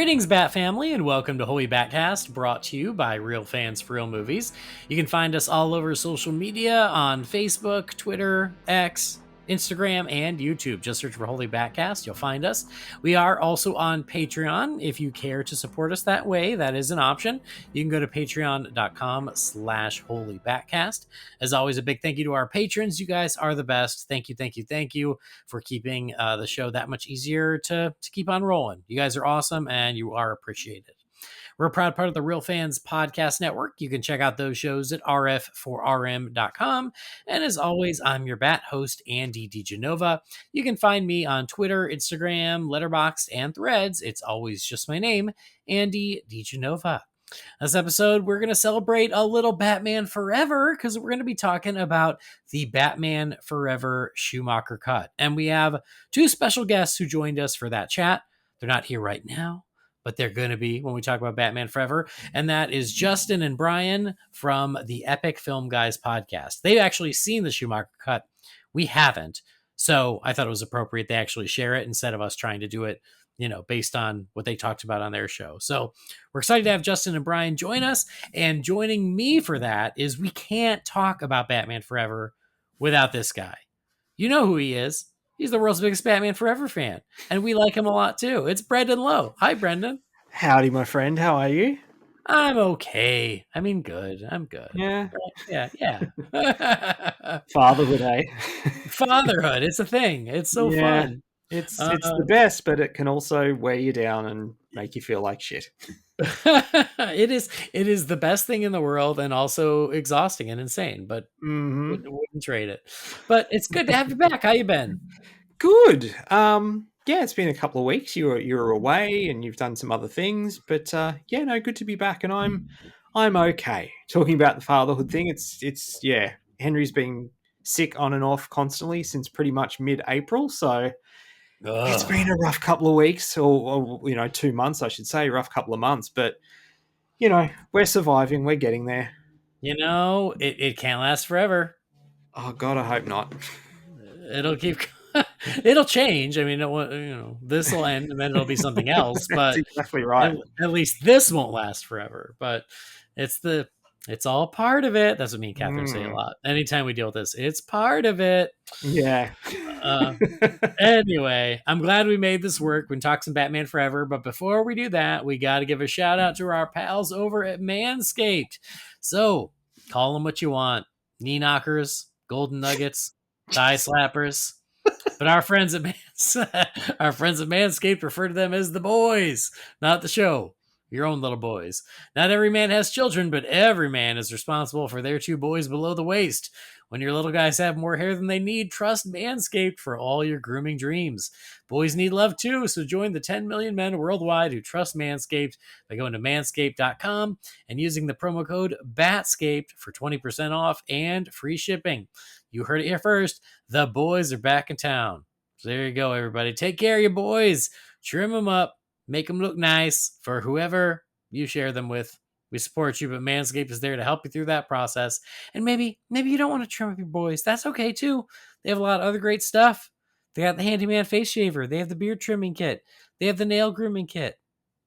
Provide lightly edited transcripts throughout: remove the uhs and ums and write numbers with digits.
Greetings, Bat Family, and welcome to Holy BatCast, brought to you by Real Fans for Real Movies. You can find us all over social media on Facebook, Twitter, X, Instagram, and YouTube. Just search for Holy BatCast. You'll find us. We are also on Patreon. If you care to support us that way, that is an option. You can go to patreon.com/holybatcast. As always, a big thank you to our patrons. You guys are the best. Thank you for keeping the show that much easier to keep on rolling. You guys are awesome, and you are appreciated. We're a proud part of the Real Fans Podcast Network. You can check out those shows at rf4rm.com. And as always, I'm your Bat host, Andy DiGenova. You can find me on Twitter, Instagram, Letterboxd, and Threads. It's always just my name, Andy DiGenova. This episode, we're going to celebrate a little Batman Forever because we're going to be talking about the Batman Forever Schumacher Cut. And we have two special guests who joined us for that chat. They're not here right now, but they're going to be when we talk about Batman Forever. And that is Justin and Bryan from the Epic Film Guys podcast. They've actually seen the Schumacher Cut. We haven't. So I thought it was appropriate they actually share it instead of us trying to do it, based on what they talked about on their show. So we're excited to have Justin and Bryan join us. And joining me for that is we can't talk about Batman Forever without this guy. You know who he is. He's the world's biggest Batman Forever fan. And we like him a lot too. It's Brendan Lowe. Hi, Brendan. Howdy, my friend. How are you? I'm okay. I mean, good. I'm good. Yeah. Yeah. Fatherhood, eh? Fatherhood. It's a thing. It's so fun. It's the best, but it can also wear you down and make you feel like shit. It is the best thing in the world and also exhausting and insane, but wouldn't trade it. But it's good to have you back. How you been? Good. It's been a couple of weeks. You were away and you've done some other things, but good to be back, and I'm okay. Talking about the fatherhood thing, it's Henry's been sick on and off constantly since pretty much mid-April, so it's been a rough couple of weeks, or 2 months, I should say, rough couple of months, but we're surviving, we're getting there. It can't last forever. Oh God, I hope not. It'll keep it'll change. I mean, this will end and then it'll be something else, but that's exactly right. At least this won't last forever, but it's all part of it. That's what me and Catherine say a lot. Anytime we deal with this, it's part of it. Yeah. Anyway, I'm glad we made this work. We can talk some Batman Forever, but before we do that, we got to give a shout out to our pals over at Manscaped. So call them what you want: knee knockers, golden nuggets, thigh slappers. But our friends at Manscaped refer to them as the boys, not the show. Your own little boys. Not every man has children, but every man is responsible for their two boys below the waist. When your little guys have more hair than they need, trust Manscaped for all your grooming dreams. Boys need love too, so join the 10 million men worldwide who trust Manscaped by going to manscaped.com and using the promo code BATSCAPED for 20% off and free shipping. You heard it here first. The boys are back in town. So there you go, everybody. Take care of your boys. Trim them up. Make them look nice for whoever you share them with. We support you, but Manscaped is there to help you through that process. And maybe you don't want to trim up your boys. That's okay, too. They have a lot of other great stuff. They got the Handyman Face Shaver. They have the beard trimming kit. They have the nail grooming kit.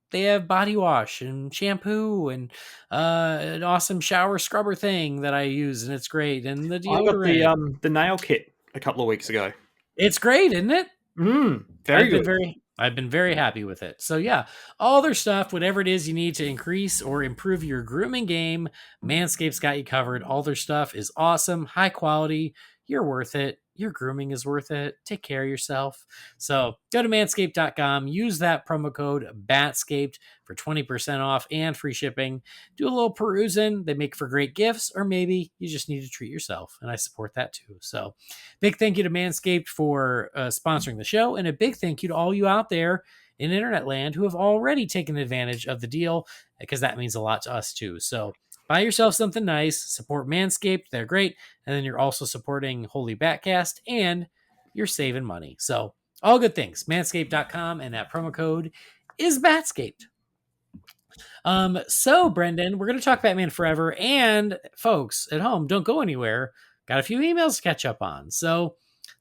They have body wash and shampoo and an awesome shower scrubber thing that I use, and it's great. And the deodorant. I got the nail kit a couple of weeks ago. It's great, isn't it? Very good. I've been very happy with it. So yeah, all their stuff, whatever it is you need to increase or improve your grooming game, Manscaped's got you covered. All their stuff is awesome, high quality. You're worth it. Your grooming is worth it. Take care of yourself. So go to manscaped.com, use that promo code BATSCAPED for 20% off and free shipping. Do a little perusing. They make for great gifts, or maybe you just need to treat yourself, and I support that too. So big thank you to Manscaped for sponsoring the show, and a big thank you to all you out there in internet land who have already taken advantage of the deal, because that means a lot to us too. So buy yourself something nice, support Manscaped, they're great, and then you're also supporting Holy BatCast, and you're saving money. So all good things. Manscaped.com, and that promo code is BATSCAPED. So Brendan, we're going to talk Batman Forever, and folks at home, don't go anywhere. Got a few emails to catch up on. So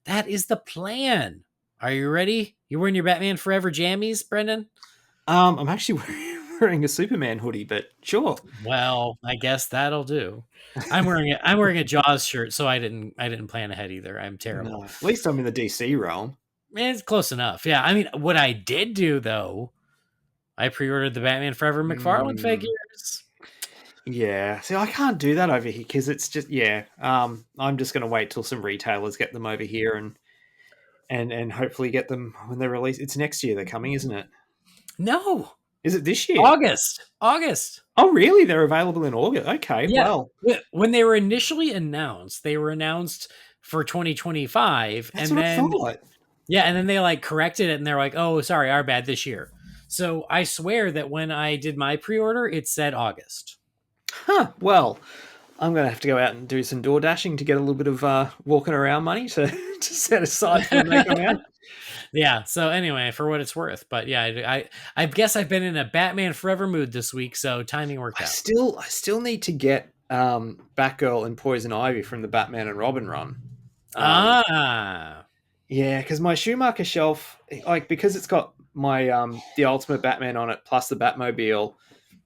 that is the plan. Are you ready? You wearing your Batman Forever jammies, Brendan? I'm actually wearing a Superman hoodie, but sure. Well, I guess that'll do. I'm wearing a Jaws shirt, so I didn't plan ahead either. I'm No, terrible. at least I'm in the DC realm. It's close enough. Yeah. I mean, what I did do though, I pre-ordered the Batman Forever McFarlane Mm, figures. yeah. See, I can't do that over here because it's just yeah. I'm just gonna wait till some retailers get them over here and hopefully get them when they're released. It's next year they're coming, isn't it? No, Is it this year? August. Oh, really? They're available in August. Okay, Yeah. well, When they were initially announced, they were announced for 2025, that's and what I then thought. yeah, and then they like corrected it, and they're like, "Oh, sorry, our bad this year." So I swear that when I did my pre-order, it said August. Huh. Well, I'm gonna have to go out and do some door dashing to get a little bit of walking around money to to set aside for when they come out. Yeah. So anyway, for what it's worth, but yeah, I guess I've been in a Batman Forever mood this week, so timing worked out. I still need to get Batgirl and Poison Ivy from the Batman and Robin run. Um, Ah, yeah, because my Schumacher shelf, like because it's got my the Ultimate Batman on it plus the Batmobile.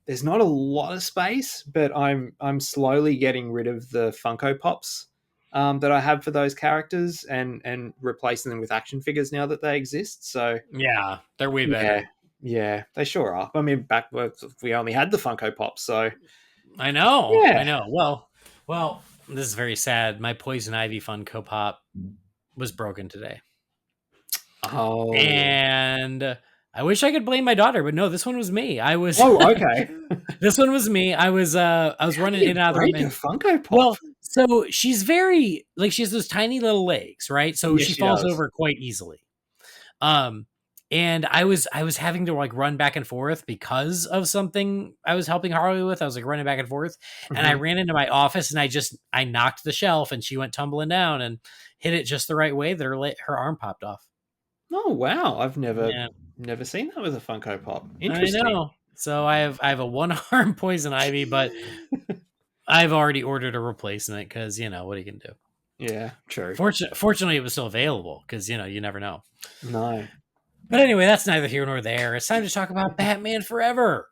There's not a lot of space, but I'm slowly getting rid of the Funko Pops that I have for those characters and replacing them with action figures now that they exist. So yeah, they're way yeah, better. yeah, they sure are. I mean, back we only had the Funko Pops, so I know, I yeah. know. Well, this is very sad. My Poison Ivy Funko Pop was broken today, Oh, and I wish I could blame my daughter, but no, this one was me. I was oh, okay. this one was me. I was How do running in you and out of the room, break a and Funko Pop? well, so she's very like she has those tiny little legs, right? So Yes, she she falls does. over quite easily. Um, and I was having to like run back and forth because of something I was helping Harley with. I was like running back and forth, and I Mhm. ran into my office and I knocked the shelf and she went tumbling down and hit it just the right way that her arm popped off. Oh wow, I've Yeah, never seen that with a Funko Pop. I Interesting. know. So I have a one arm poison ivy, but I've already ordered a replacement because what you can do. Yeah, true. Fortunately, it was still available because you never know. No. But anyway, that's neither here nor there. It's time to talk about Batman Forever.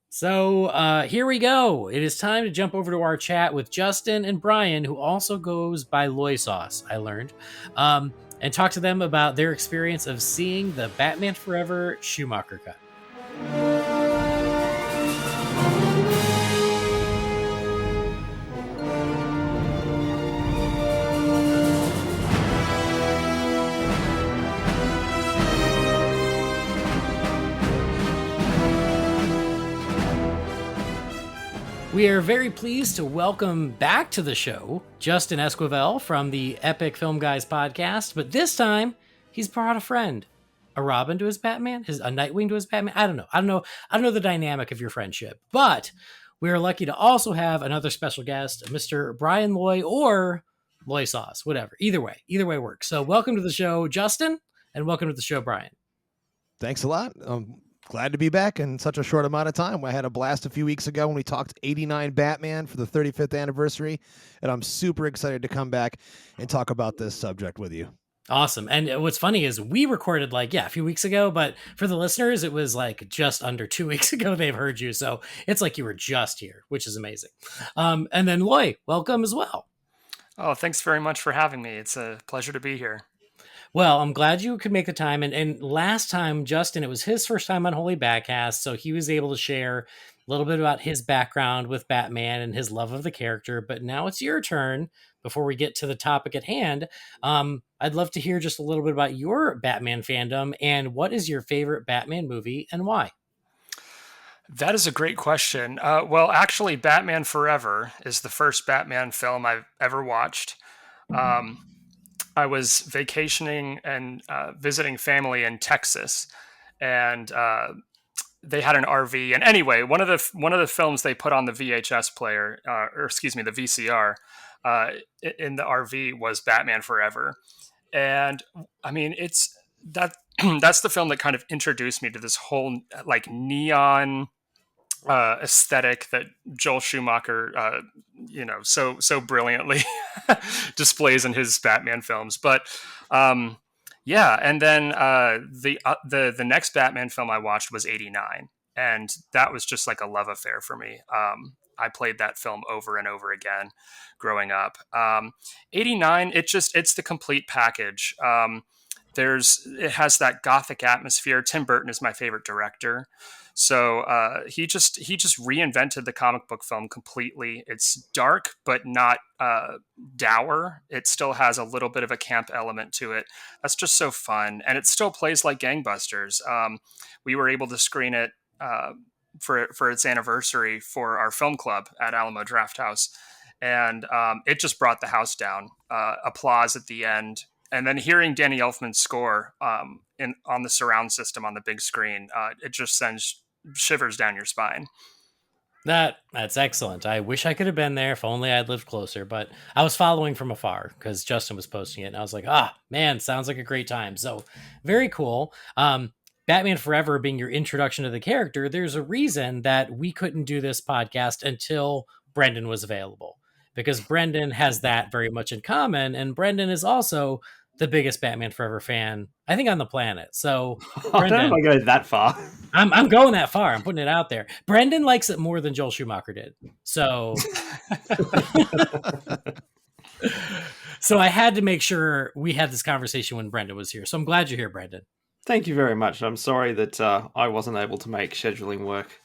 So here we go. It is time to jump over to our chat with Justin and Bryan, who also goes by Loy Sauce, I learned, and talk to them about their experience of seeing the Batman Forever Schumacher cut. We are very pleased to welcome back to the show Justin Esquivel from the Epic Film Guys podcast, but this time he's brought a friend, a Robin to his Batman, a Nightwing to his Batman. I don't know the dynamic of your friendship, but we are lucky to also have another special guest, Mr. Bryan Loy or Loy Sauce, whatever. Either way works. So welcome to the show, Justin, and welcome to the show, Bryan. Thanks a lot. I'm glad to be back in such a short amount of time. I had a blast a few weeks ago when we talked 89 Batman for the 35th anniversary, and I'm super excited to come back and talk about this subject with you. Awesome. And what's funny is we recorded a few weeks ago, but for the listeners, it was like just under 2 weeks ago they've heard you. So it's like you were just here, which is amazing. And then Loy, welcome as well. Oh, thanks very much for having me. It's a pleasure to be here. Well, I'm glad you could make the time. And last time, Justin, it was his first time on Holy BatCast, so he was able to share a little bit about his background with Batman and his love of the character. But now it's your turn. Before we get to the topic at hand, I'd love to hear just a little bit about your Batman fandom and what is your favorite Batman movie and why? That is a great question. Well, actually, Batman Forever is the first Batman film I've ever watched. Um, I was vacationing and visiting family in Texas, and they had an RV. And anyway, one of the films they put on the VHS player, or excuse me, the VCR, in the RV was Batman Forever. And I mean, it's that that's the film that kind of introduced me to this whole like neon aesthetic that Joel Schumacher, so brilliantly displays in his Batman films. But Yeah, and then the next Batman film I watched was '89, and that was just like a love affair for me. I played that film over and over again growing up. '89, it's the complete package. It has that gothic atmosphere. Tim Burton is my favorite director. So he just reinvented the comic book film completely. It's dark, but not dour. It still has a little bit of a camp element to it. That's just so fun, and it still plays like gangbusters. We were able to screen it for its anniversary for our film club at Alamo Drafthouse, and it just brought the house down. Applause at the end, and then hearing Danny Elfman's score on the surround system on the big screen, it just sends shivers down your spine. That's excellent. I wish I could have been there if only I'd lived closer, but I was following from afar because Justin was posting it, and I was like, man, sounds like a great time. So very cool. Batman Forever being your introduction to the character, there's a reason that we couldn't do this podcast until Brendan was available, because Brendan has that very much in common, and Brendan is also the biggest Batman Forever fan, I think, on the planet. So, I don't know if I go that far. I'm going that far. I'm putting it out there. Brendan likes it more than Joel Schumacher did. So, so I had to make sure we had this conversation when Brendan was here. So I'm glad you're here, Brendan. Thank you very much. I'm sorry that I wasn't able to make scheduling work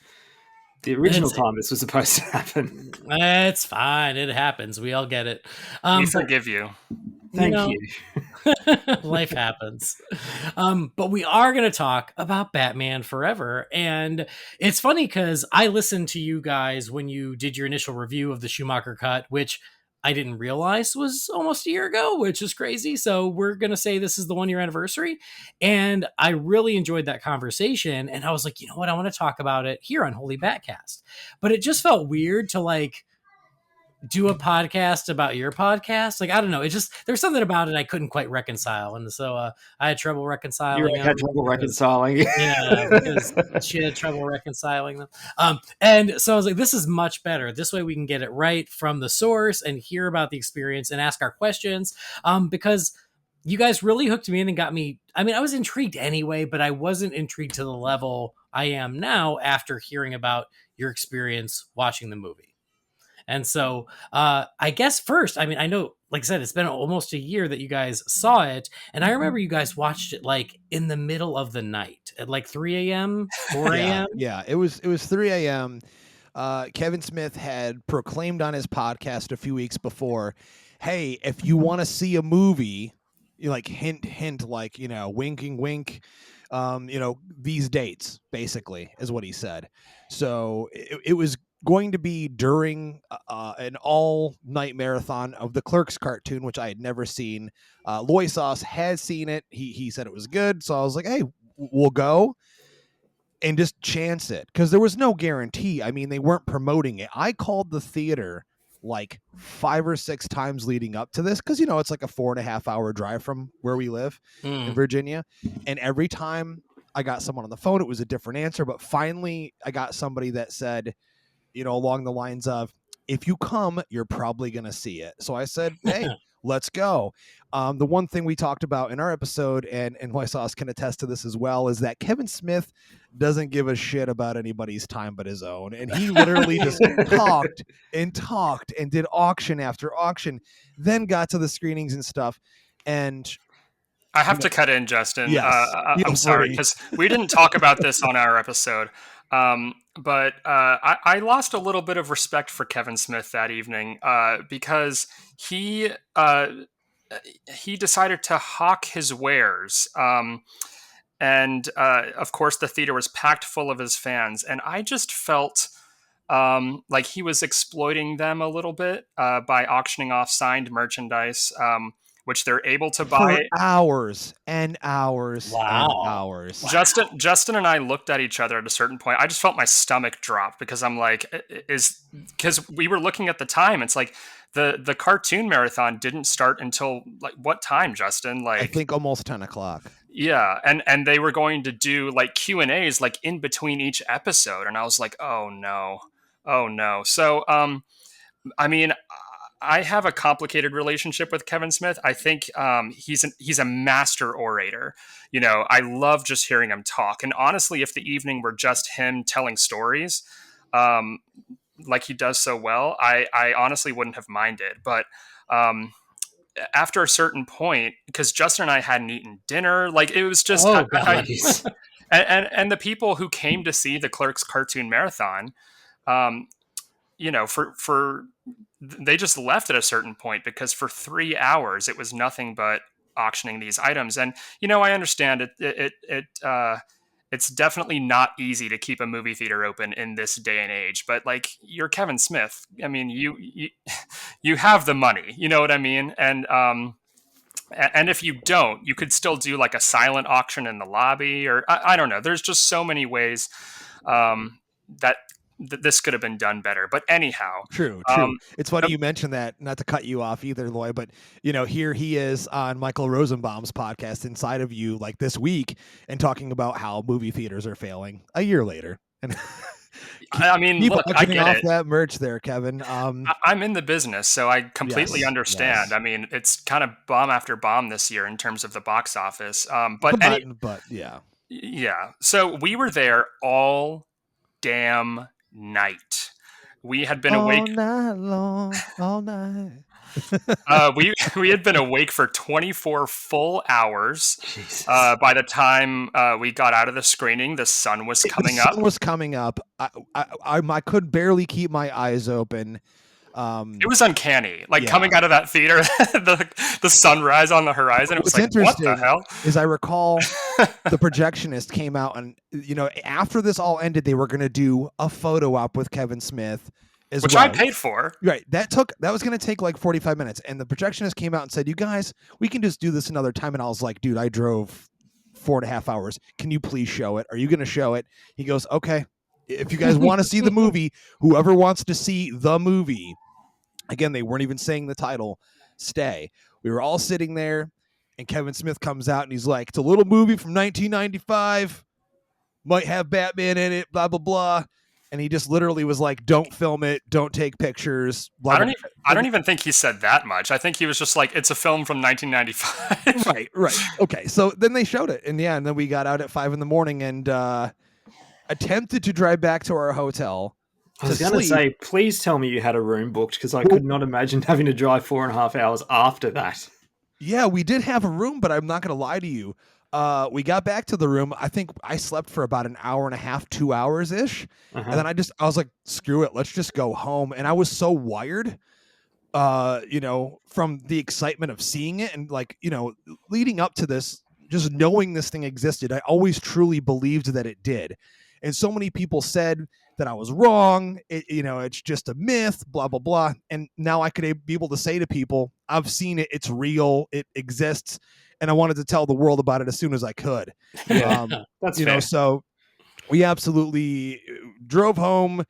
the original time this was supposed to happen. It's fine. It happens. We all get it. We forgive you. Thank you. Life happens. But we are going to talk about Batman Forever. And it's funny because I listened to you guys when you did your initial review of the Schumacher Cut, which I didn't realize was almost a year ago, which is crazy. So we're going to say this is the 1 year anniversary. And I really enjoyed that conversation. And I was like, you know what? I want to talk about it here on Holy BatCast. But it just felt weird to like do a podcast about your podcast. Like, I don't know. It just, there's something about it I couldn't quite reconcile. And so I had trouble reconciling. You had trouble reconciling. Yeah, because she had trouble reconciling them. And so I was like, this is much better. This way we can get it right from the source and hear about the experience and ask our questions. Because you guys really hooked me in and got me. I mean, I was intrigued anyway, but I wasn't intrigued to the level I am now after hearing about your experience watching the movie. And so I guess first, I mean, I know, like I said, it's been almost a year that you guys saw it. And I remember you guys watched it like in the middle of the night at like 3 a.m., 4 a.m. Yeah, it was 3 a.m. Kevin Smith had proclaimed on his podcast a few weeks before, hey, if you want to see a movie, like hint, like, winking, wink, these dates, basically, is what he said. So it was going to be during an all-night marathon of the Clerks cartoon, which I had never seen. Loisos had seen it. He said it was good. So I was like, hey, we'll go and just chance it, because there was no guarantee. I mean, they weren't promoting it. I called the theater like 5 or 6 times leading up to this, because, it's like a 4.5 hour drive from where we live in Virginia. And every time I got someone on the phone, it was a different answer. But finally, I got somebody that said, along the lines of, if you come, you're probably going to see it. So I said, hey, let's go. The one thing we talked about in our episode, and Loisos can attest to this as well, is that Kevin Smith doesn't give a shit about anybody's time but his own. And he literally just talked and did auction after auction, then got to the screenings and stuff. And I have to cut in, Justin. Yes. I'm sorry, because we didn't talk about this on our episode. But I lost a little bit of respect for Kevin Smith that evening because he decided to hawk his wares. And of course, the theater was packed full of his fans. And I just felt like he was exploiting them a little bit by auctioning off signed merchandise, which they're able to buy for hours and hours and hours. Justin and I looked at each other at a certain point. I just felt my stomach drop, because I'm like, because we were looking at the time. It's like the cartoon marathon didn't start until like what time, Justin? Like, I think almost 10 o'clock. Yeah, and they were going to do like Q&As like in between each episode, and I was like, oh no. So I mean, I have a complicated relationship with Kevin Smith. I think he's a master orator. You know, I love just hearing him talk. And honestly, if the evening were just him telling stories, um, like he does so well, I honestly wouldn't have minded. But um, after a certain point, because Justin and I hadn't eaten dinner, like it was just, Oh, God. and the people who came to see the Clerks cartoon marathon, um, you know, for they just left at a certain point because for 3 hours it was nothing but auctioning these items. And you know, I understand it's definitely not easy to keep a movie theater open in this day and age. But like, you're Kevin Smith. I mean, you have the money. You know what I mean? And if you don't, you could still do like a silent auction in the lobby, or I don't know. There's just so many ways that this could have been done better. But anyhow, True. It's funny you mentioned that, not to cut you off either, Loy, but you know, here he is on Michael Rosenbaum's podcast Inside of You, like this week, and talking about how movie theaters are failing a year later. And I mean, keep look, I get off it. that merch there, Kevin. I'm in the business, so I completely understand. Yes. I mean, it's kind of bomb after bomb this year in terms of the box office. But yeah. Yeah. So we were there all damn night. We had been awake all night long, all night. we had been awake for 24 full hours. Jesus. By the time we got out of the screening, the sun was coming up. The sun was coming up. I could barely keep my eyes open. It was uncanny. Like coming out of that theater, the sunrise on the horizon. It was like, what the hell? As I recall, the projectionist came out, and you know, after this all ended, they were going to do a photo op with Kevin Smith, which I paid for. Right. That was going to take like 45 minutes, and the projectionist came out and said, "You guys, we can just do this another time." And I was like, "Dude, I drove 4.5 hours. Can you please show it? Are you going to show it?" He goes, "Okay. If you guys want to see the movie, whoever wants to see the movie." Again, they weren't even saying the title, stay. We were all sitting there, and Kevin Smith comes out, and he's like, it's a little movie from 1995, might have Batman in it, blah, blah, blah. And he just literally was like, don't film it, don't take pictures. Blah, I don't even think he said that much. I think he was just like, it's a film from 1995. Right. Okay, so then they showed it, and yeah, and then we got out at 5 a.m. and attempted to drive back to our hotel. I was going to say, please tell me you had a room booked, because I could not imagine having to drive 4.5 hours after that. Yeah, we did have a room, but I'm not going to lie to you. We got back to the room. I think I slept for about an hour and a half, 2 hours ish. And then I was like, screw it. Let's just go home. And I was so wired, you know, from the excitement of seeing it. And like, you know, leading up to this, just knowing this thing existed, I always truly believed that it did. And so many people said that I was wrong. You know, it's just a myth, blah, blah, blah. And now I could be able to say to people, I've seen it. It's real. It exists. And I wanted to tell the world about it as soon as I could. Yeah, that's you fair. know, so we absolutely drove home,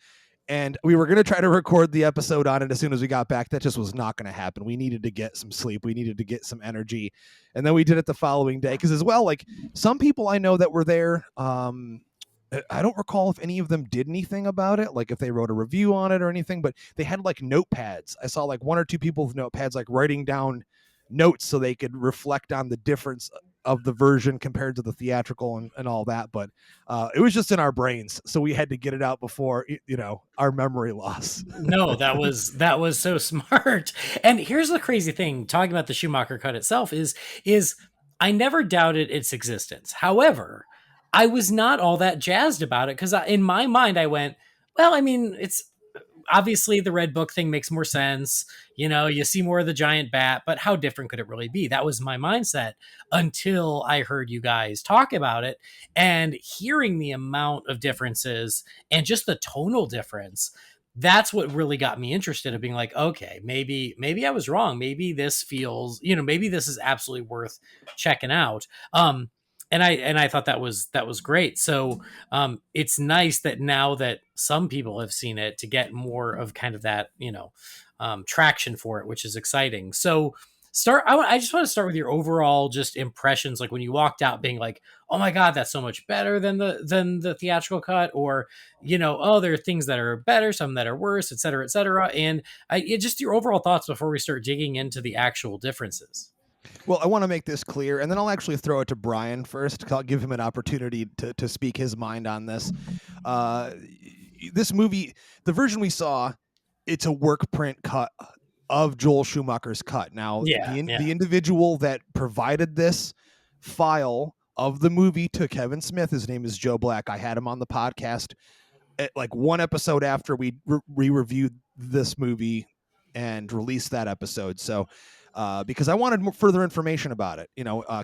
and we were going to try to record the episode on it as soon as we got back. That just was not going to happen. We needed to get some sleep. We needed to get some energy. And then we did it the following day. Because as well, like some people I know that were there, I don't recall if any of them did anything about it, like if they wrote a review on it or anything, but they had like notepads. I saw like one or two people with notepads, like writing down notes so they could reflect on the difference of the version compared to the theatrical and all that. But it was just in our brains, so we had to get it out before, you know, our memory loss. No, that was so smart. And here's the crazy thing, talking about the Schumacher Cut itself, is I never doubted its existence. However, I was not all that jazzed about it, because in my mind I went, well, I mean, it's obviously the Red Book thing makes more sense. You know, you see more of the giant bat, but how different could it really be? That was my mindset until I heard you guys talk about it, and hearing the amount of differences and just the tonal difference. That's what really got me interested in being like, okay, maybe I was wrong. Maybe this feels, you know, maybe this is absolutely worth checking out. And I thought that was great. So it's nice that now that some people have seen it, to get more of kind of that, you know, traction for it, which is exciting. So I just want to start with your overall just impressions, like when you walked out, being like, "Oh my god, that's so much better than the theatrical cut," or "Oh, there are things that are better, some that are worse, et cetera, et cetera." And just your overall thoughts before we start digging into the actual differences. Well, I want to make this clear, and then I'll actually throw it to Brian first. I'll give him an opportunity to speak his mind on this. This movie, the version we saw, it's a work print cut of Joel Schumacher's cut. Now, the individual that provided this file of the movie to Kevin Smith, his name is Joe Black. I had him on the podcast at like one episode after we reviewed this movie and released that episode. So, because I wanted further information about it,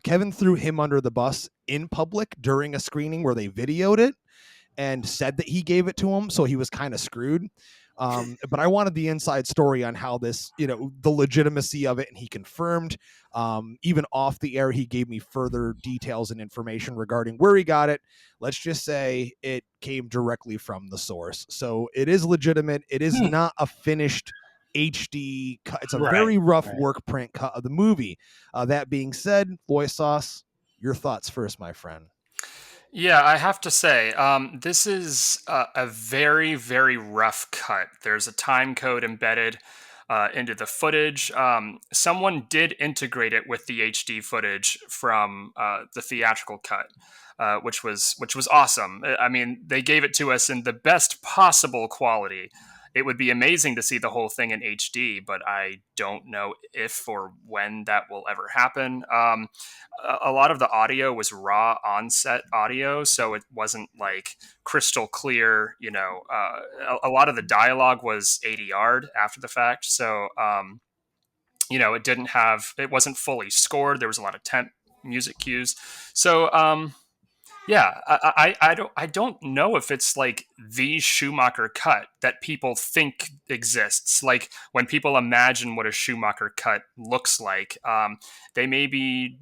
Kevin threw him under the bus in public during a screening where they videoed it and said that he gave it to him, so he was kind of screwed. But I wanted the inside story on how this, the legitimacy of it, and he confirmed. Even off the air, he gave me further details and information regarding where he got it. Let's just say it came directly from the source, so it is legitimate. It is not a finished HD cut. It's a very rough work print cut of the movie. That being said, Loy Sauce, your thoughts first, my friend. Yeah, I have to say, this is a very, very rough cut. There's a time code embedded into the footage. Someone did integrate it with the HD footage from the theatrical cut, which was awesome. I mean, they gave it to us in the best possible quality. It would be amazing to see the whole thing in HD, but I don't know if or when that will ever happen. A lot of the audio was raw on-set audio, so it wasn't like crystal clear. A lot of the dialogue was ADR'd after the fact, so it wasn't fully scored. There was a lot of temp music cues, so yeah, I don't know if it's like the Schumacher cut that people think exists. Like when people imagine what a Schumacher cut looks like, they may be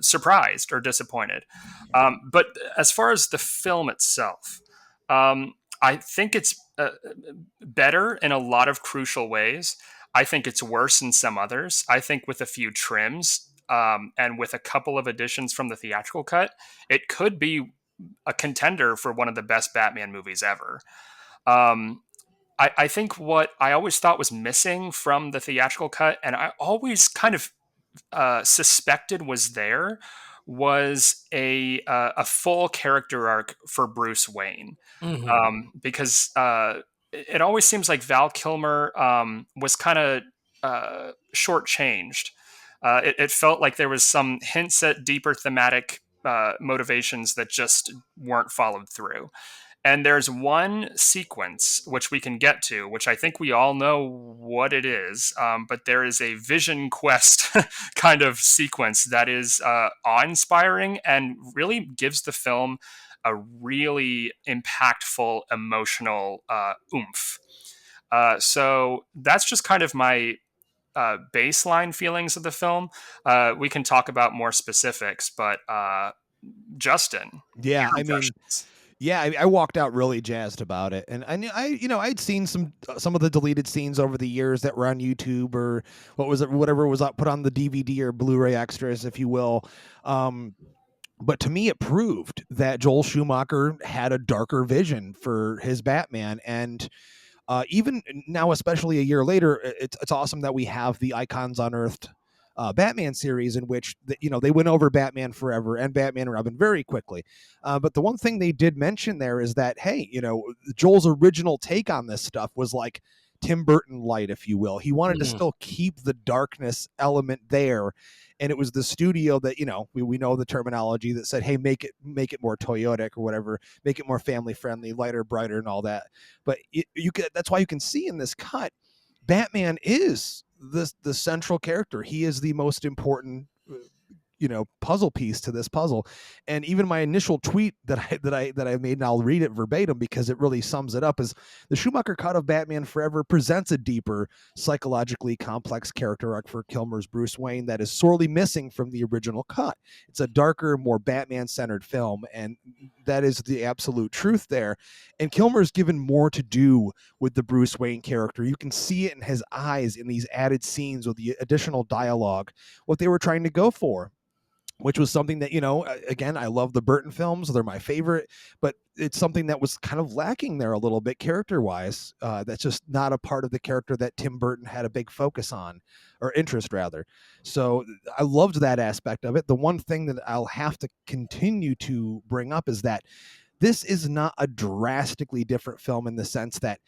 surprised or disappointed. But as far as the film itself, I think it's better in a lot of crucial ways. I think it's worse in some others. I think with a few trims, and with a couple of additions from the theatrical cut, it could be a contender for one of the best Batman movies ever. I think what I always thought was missing from the theatrical cut, and I always kind of suspected was there, was a full character arc for Bruce Wayne. Because it always seems like Val Kilmer was kind of shortchanged. It felt like there was some hints at deeper thematic motivations that just weren't followed through. And there's one sequence which we can get to, which I think we all know what it is, but there is a Vision Quest kind of sequence that is awe-inspiring and really gives the film a really impactful emotional oomph. So that's just kind of my baseline feelings of the film. We can talk about more specifics, but Justin, yeah, your I mean, impressions. yeah, I walked out really jazzed about it, and I'd seen some of the deleted scenes over the years that were on YouTube or whatever was up, put on the DVD or Blu-ray extras, if you will. But to me, it proved that Joel Schumacher had a darker vision for his Batman, and even now, especially a year later, it's awesome that we have the Icons Unearthed Batman series, in which they went over Batman Forever and Batman and Robin very quickly. But the one thing they did mention there is that, hey, Joel's original take on this stuff was like Tim Burton light, if you will. He wanted to still keep the darkness element there. And it was the studio that, we know the terminology that said, hey, make it more Toyotic or whatever, make it more family friendly, lighter, brighter, and all that. But that's why you can see in this cut, Batman is the central character. He is the most important puzzle piece to this puzzle. And even my initial tweet that I made, and I'll read it verbatim because it really sums it up, is the Schumacher cut of Batman Forever presents a deeper, psychologically complex character arc for Kilmer's Bruce Wayne that is sorely missing from the original cut. It's a darker, more Batman-centered film, and that is the absolute truth there. And Kilmer's given more to do with the Bruce Wayne character. You can see it in his eyes in these added scenes with the additional dialogue, what they were trying to go for, which was something that, again, I love the Burton films. They're my favorite, but it's something that was kind of lacking there a little bit character-wise. That's just not a part of the character that Tim Burton had a big focus on, or interest rather. So I loved that aspect of it. The one thing that I'll have to continue to bring up is that this is not a drastically different film in the sense that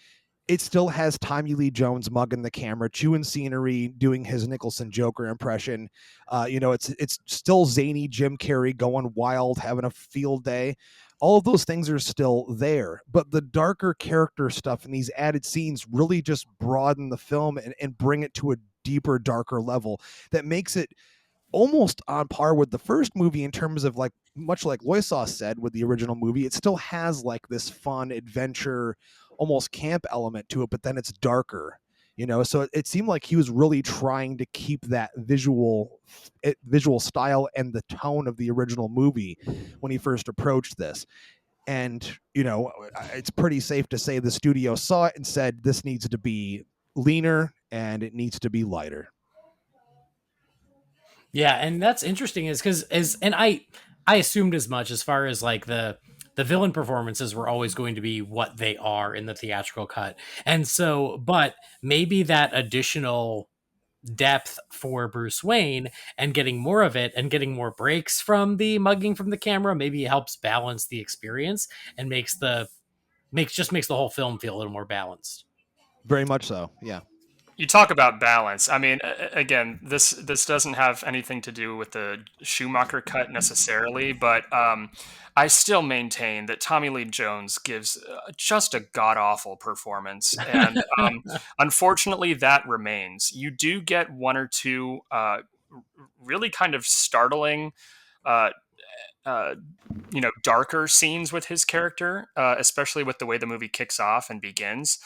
it still has Tommy Lee Jones mugging the camera, chewing scenery, doing his Nicholson Joker impression. It's still zany Jim Carrey going wild, having a field day. All of those things are still there, but the darker character stuff and these added scenes really just broaden the film and bring it to a deeper, darker level that makes it almost on par with the first movie in terms of, like, much like Loisaw said with the original movie, it still has like this fun adventure, almost camp element to it, but then it's darker, so it seemed like he was really trying to keep that visual style and the tone of the original movie when he first approached this. And it's pretty safe to say the studio saw it and said, this needs to be leaner and it needs to be lighter. Yeah, and that's interesting is because I assumed as much, as far as like the villain performances were always going to be what they are in the theatrical cut. And so, but maybe that additional depth for Bruce Wayne and getting more of it and getting more breaks from the mugging from the camera maybe helps balance the experience and makes the whole film feel a little more balanced. Very much so. Yeah. You talk about balance. I mean, again, this doesn't have anything to do with the Schumacher cut necessarily, but I still maintain that Tommy Lee Jones gives just a god awful performance, and unfortunately, that remains. You do get one or two really kind of startling. Darker scenes with his character, especially with the way the movie kicks off and begins.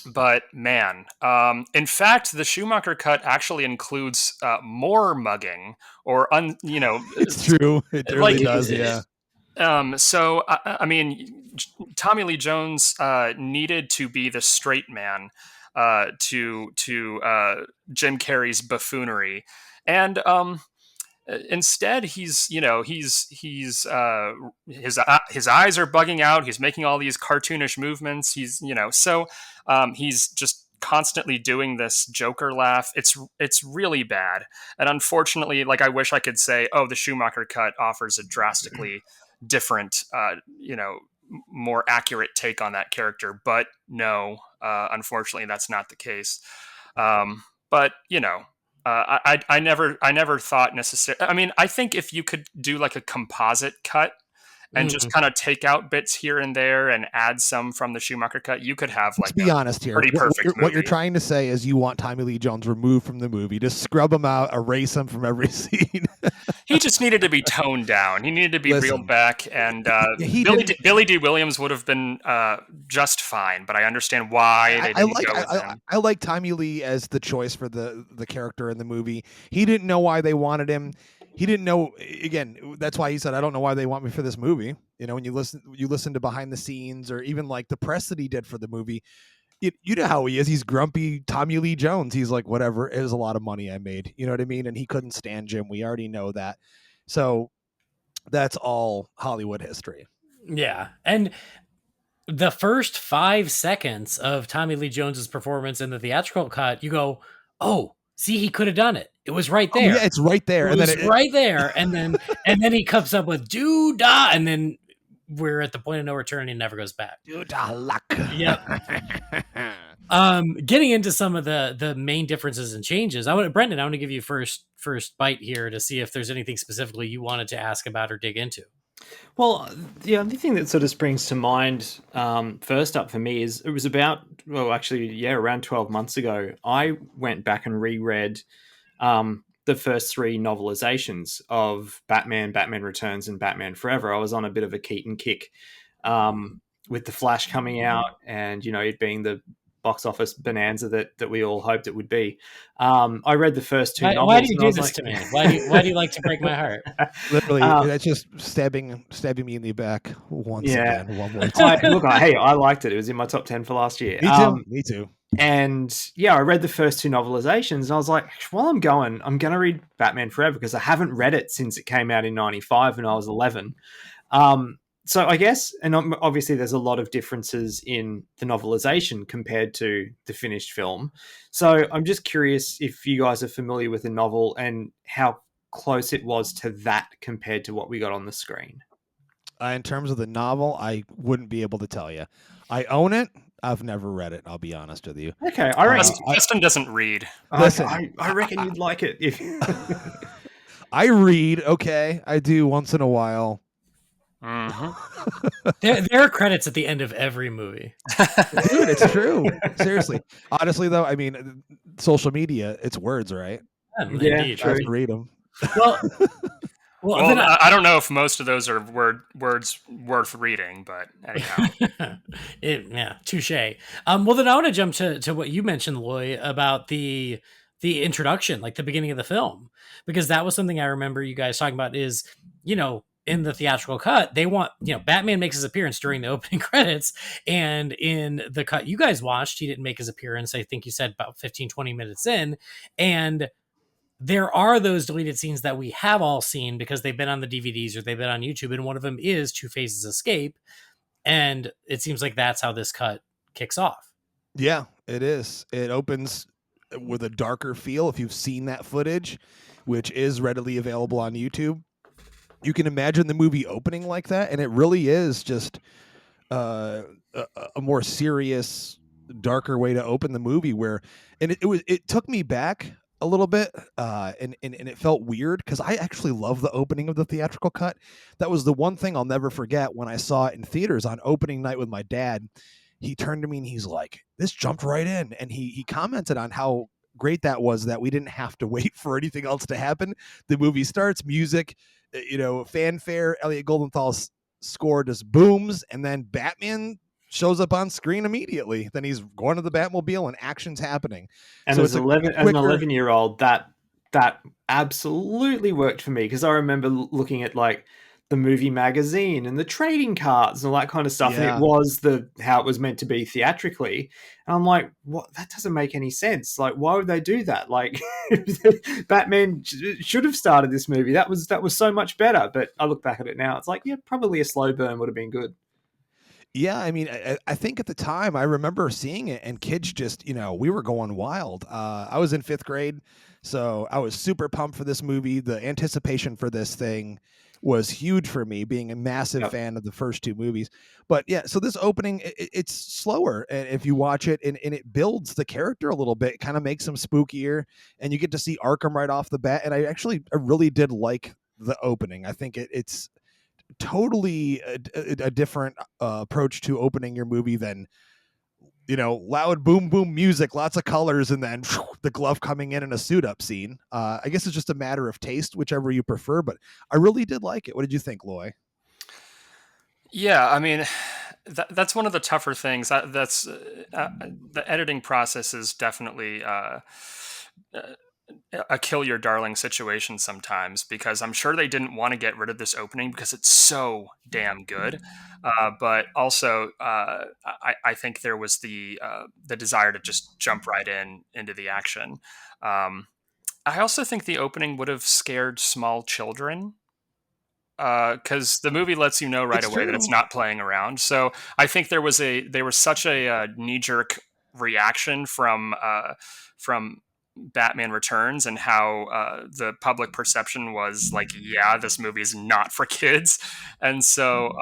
But man, in fact, the Schumacher cut actually includes more mugging, or it's true. It really does. Yeah. So I mean, Tommy Lee Jones needed to be the straight man to Jim Carrey's buffoonery, and instead he's his eyes are bugging out. He's making all these cartoonish movements. He's he's just constantly doing this Joker laugh. It's really bad. And unfortunately, like, I wish I could say, oh, the Schumacher cut offers a drastically different, more accurate take on that character. But no, unfortunately, that's not the case. But I never thought necessarily. I mean, I think if you could do like a composite cut and just kind of take out bits here and there and add some from the Schumacher cut, you could have, like, let's be honest here. Pretty perfect movie. What you're trying to say is you want Tommy Lee Jones removed from the movie. Just scrub him out, erase him from every scene. He just needed to be toned down. He needed to be reeled back, and Billy D. Williams would have been just fine. But I understand why they didn't go with him. I like Tommy Lee as the choice for the character in the movie. He didn't know why they wanted him. He didn't know. Again, that's why he said, "I don't know why they want me for this movie." When you listen to behind the scenes, or even like the press that he did for the movie, you know how he is. He's grumpy Tommy Lee Jones. He's like, whatever, it was a lot of money I made. You know what I mean? And he couldn't stand Jim. We already know that. So that's all Hollywood history. Yeah. And the first 5 seconds of Tommy Lee Jones's performance in the theatrical cut, you go, oh, see, he could have done it. It was right there. Oh, yeah, it's right there. And then right there. And then he comes up with doo-dah. And then we're at the point of no return and he never goes back. Doo-dah luck. Yep. Getting into some of the main differences and changes, Brendan, I want to give you first bite here to see if there's anything specifically you wanted to ask about or dig into. Well, the only thing that sort of springs to mind first up for me is it was around 12 months ago, I went back and reread the first three novelizations of Batman, Batman Returns, and Batman Forever. I was on a bit of a Keaton kick with The Flash coming out, and it being the box office bonanza that we all hoped it would be. I read the first two novels. Why do you do this to me? Why do you like to break my heart? Literally, that's just stabbing me in the back once again. One more time. I liked it. It was in my top 10 for last year. Me too. And I read the first two novelizations, and I was like, while I'm going to read Batman Forever, because I haven't read it since it came out in 95 when I was 11. So I guess, and obviously there's a lot of differences in the novelization compared to the finished film. So I'm just curious if you guys are familiar with the novel and how close it was to that compared to what we got on the screen. In terms of the novel, I wouldn't be able to tell you. I own it. I've never read it. I'll be honest with you. Okay, Justin doesn't read. Listen, I reckon you'd like it. If I read, okay, I do once in a while. Mm-hmm. There are credits at the end of every movie. Dude, it's true. Seriously. Honestly, though, I mean, social media, it's words, right? Indeed. I have to read them. Well, I don't know if most of those are words worth reading, but anyhow. Touche. Well, then I want to jump to what you mentioned, Loy, about the introduction, like the beginning of the film, because that was something I remember you guys talking about is, in the theatrical cut, they want, Batman makes his appearance during the opening credits. And in the cut you guys watched, he didn't make his appearance. I think you said about 15, 20 minutes in. And there are those deleted scenes that we have all seen because they've been on the DVDs or they've been on YouTube. And one of them is Two-Face's escape. And it seems like that's how this cut kicks off. Yeah, it is. It opens with a darker feel. If you've seen that footage, which is readily available on YouTube, you can imagine the movie opening like that, and it really is just a more serious, darker way to open the movie. It took me back a little bit, and it felt weird because I actually love the opening of the theatrical cut. That was the one thing I'll never forget when I saw it in theaters on opening night with my dad. He turned to me and he's like, "This jumped right in," and he commented on how great that was, that we didn't have to wait for anything else to happen. The movie starts, music, fanfare, Elliot Goldenthal's score just booms, and then Batman shows up on screen immediately. Then he's going to the Batmobile and action's happening. And so as an 11-year-old, that absolutely worked for me, because I remember looking at like the movie magazine and the trading cards and all that kind of stuff. Yeah. And it was how it was meant to be theatrically. And I'm like, what? That doesn't make any sense. Like, why would they do that? Like, Batman should have started this movie. That was so much better. But I look back at it now, it's like, yeah, probably a slow burn would have been good. Yeah, I mean, I think at the time I remember seeing it and kids just, we were going wild. I was in 5th grade, so I was super pumped for this movie. The anticipation for this thing was huge for me, being a massive fan of the first two movies. But yeah, so this opening, it's slower. And if you watch it and it builds the character a little bit, kind of makes him spookier, and you get to see Arkham right off the bat. And I really did like the opening. I think it's totally a different approach to opening your movie than, loud boom boom music, lots of colors, and then the glove coming in a suit up scene. I guess it's just a matter of taste, whichever you prefer, but I really did like it. What did you think, Loy? Yeah, I mean, that's one of the tougher things. That's the editing process is definitely a kill your darling situation sometimes, because I'm sure they didn't want to get rid of this opening because it's so damn good. But also, I think there was the desire to just jump right into the action. I also think the opening would have scared small children, because the movie lets you know right away that it's not playing around. So I think there was such a knee-jerk reaction from Batman Returns, and how the public perception was like, yeah, this movie is not for kids. And so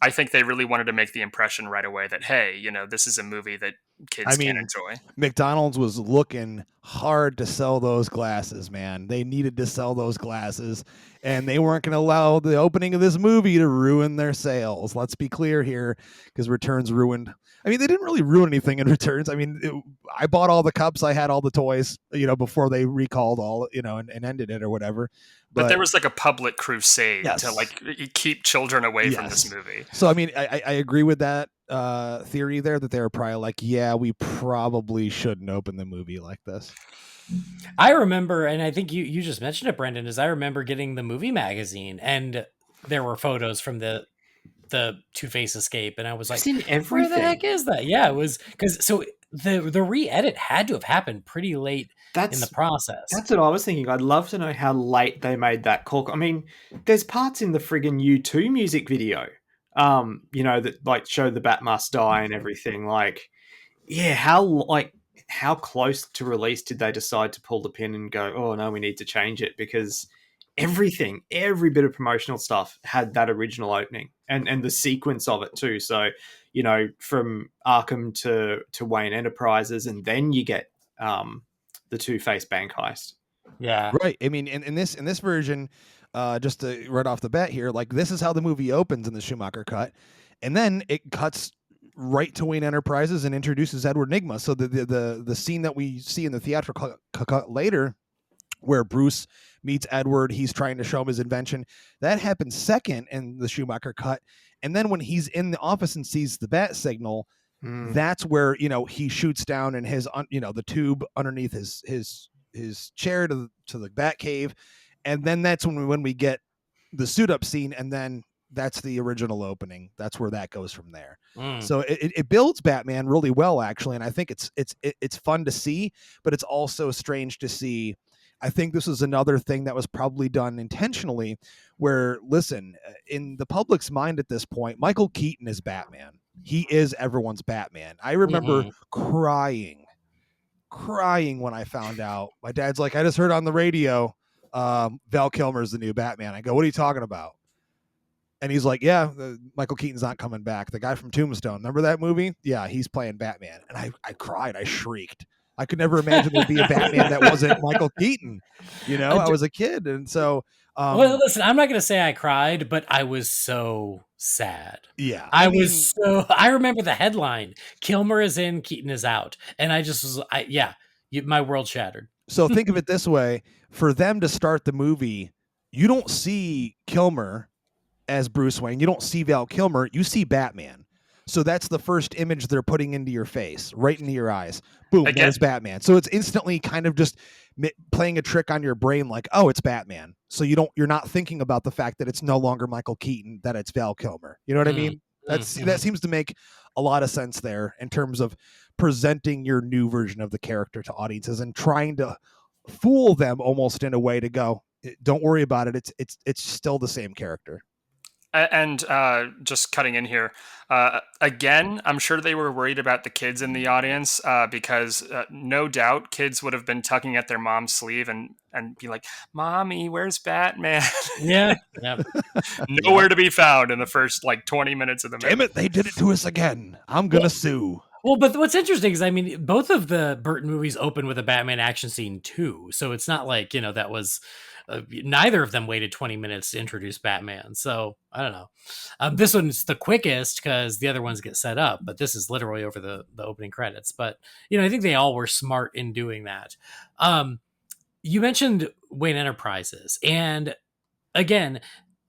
I think they really wanted to make the impression right away that, hey, this is a movie that kids can enjoy. McDonald's was looking hard to sell those glasses, man. They needed to sell those glasses, and they weren't going to allow the opening of this movie to ruin their sales. Let's be clear here, because Returns ruined I mean, they didn't really ruin anything in Returns. I mean, I bought all the cups, I had all the toys, before they recalled all, and ended it or whatever. But there was like a public crusade Yes. to like keep children away from this movie. So I mean, I agree with that theory there, that they were probably like, yeah, we probably shouldn't open the movie like this. I remember, and I think you just mentioned it, Brendan, is I remember getting the movie magazine and there were photos from the Two-Face escape, and I was like, where the heck is that? Yeah, it was because the re-edit had to have happened pretty late in the process. That's what I was thinking. I'd love to know how late they made that call. I mean, there's parts in the friggin' U2 music video, that like show the Bat Must Die and everything. Like, yeah, how close to release did they decide to pull the pin and go, oh no, we need to change it? Because every bit of promotional stuff had that original opening and the sequence of it too. So, from Arkham to Wayne Enterprises, and then you get the Two-Face bank heist. Yeah. Right. I mean, in this version, just to right off the bat here, like this is how the movie opens in the Schumacher cut. And then it cuts right to Wayne Enterprises and introduces Edward Nygma. So the scene that we see in the theatrical cut later, where Bruce meets Edward, he's trying to show him his invention, that happens second in the Schumacher cut. And then when he's in the office and sees the bat signal, that's where he shoots down in his the tube underneath his chair to the bat cave, and then that's when we get the suit up scene, and then that's the original opening. That's where that goes from there. So it builds Batman really well, actually, and I think it's fun to see, but it's also strange to see. I think this is another thing that was probably done intentionally, where, listen, in the public's mind at this point, Michael Keaton is Batman. He is everyone's Batman. I remember crying when I found out. My dad's like, I just heard on the radio, Val Kilmer's the new Batman. I go, what are you talking about? And he's like, yeah, Michael Keaton's not coming back. The guy from Tombstone. Remember that movie? Yeah, he's playing Batman. And I cried. I shrieked. I could never imagine there'd be a Batman that wasn't Michael Keaton. I was a kid. And so... well, listen, I'm not going to say I cried, but I was so sad. Yeah. I remember the headline, Kilmer is in, Keaton is out. And I just was, my world shattered. So think of it this way. For them to start the movie, you don't see Kilmer as Bruce Wayne. You don't see Val Kilmer. You see Batman. So that's the first image they're putting into your face, right into your eyes. Boom, there's Batman. So it's instantly kind of just playing a trick on your brain, like, oh, it's Batman. So you're not thinking about the fact that it's no longer Michael Keaton, that it's Val Kilmer. You know what I mean? That seems to make a lot of sense there in terms of presenting your new version of the character to audiences and trying to fool them almost in a way to go, don't worry about it. It's still the same character. And just cutting in here, again, I'm sure they were worried about the kids in the audience because no doubt kids would have been tugging at their mom's sleeve and be like, Mommy, where's Batman? Yeah. Nowhere to be found in the first 20 minutes of the movie. Damn it, they did it to us again. I'm going to sue. Well, but what's interesting is, I mean, both of the Burton movies open with a Batman action scene too. So it's not like, that was... neither of them waited 20 minutes to introduce Batman. So I don't know. This one's the quickest because the other ones get set up, but this is literally over the opening credits. But, I think they all were smart in doing that. You mentioned Wayne Enterprises. And again,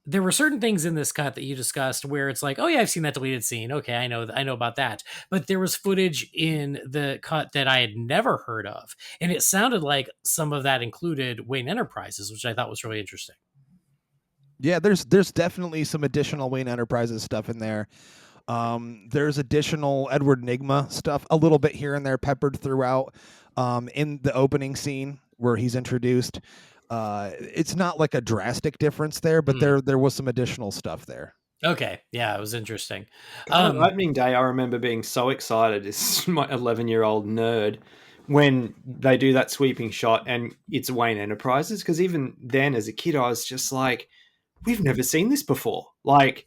there were certain things in this cut that you discussed where it's like, oh yeah, I've seen that deleted scene. Okay, I know about that. But there was footage in the cut that I had never heard of. And it sounded like some of that included Wayne Enterprises, which I thought was really interesting. Yeah, there's definitely some additional Wayne Enterprises stuff in there. There's additional Edward Nygma stuff, a little bit here and there peppered throughout in the opening scene where he's introduced. It's not like a drastic difference there, but there was some additional stuff there. Okay. Yeah, it was interesting. On opening day, I remember being so excited as my 11-year-old nerd when they do that sweeping shot and it's Wayne Enterprises. Because even then, as a kid, I was just like, we've never seen this before. Like,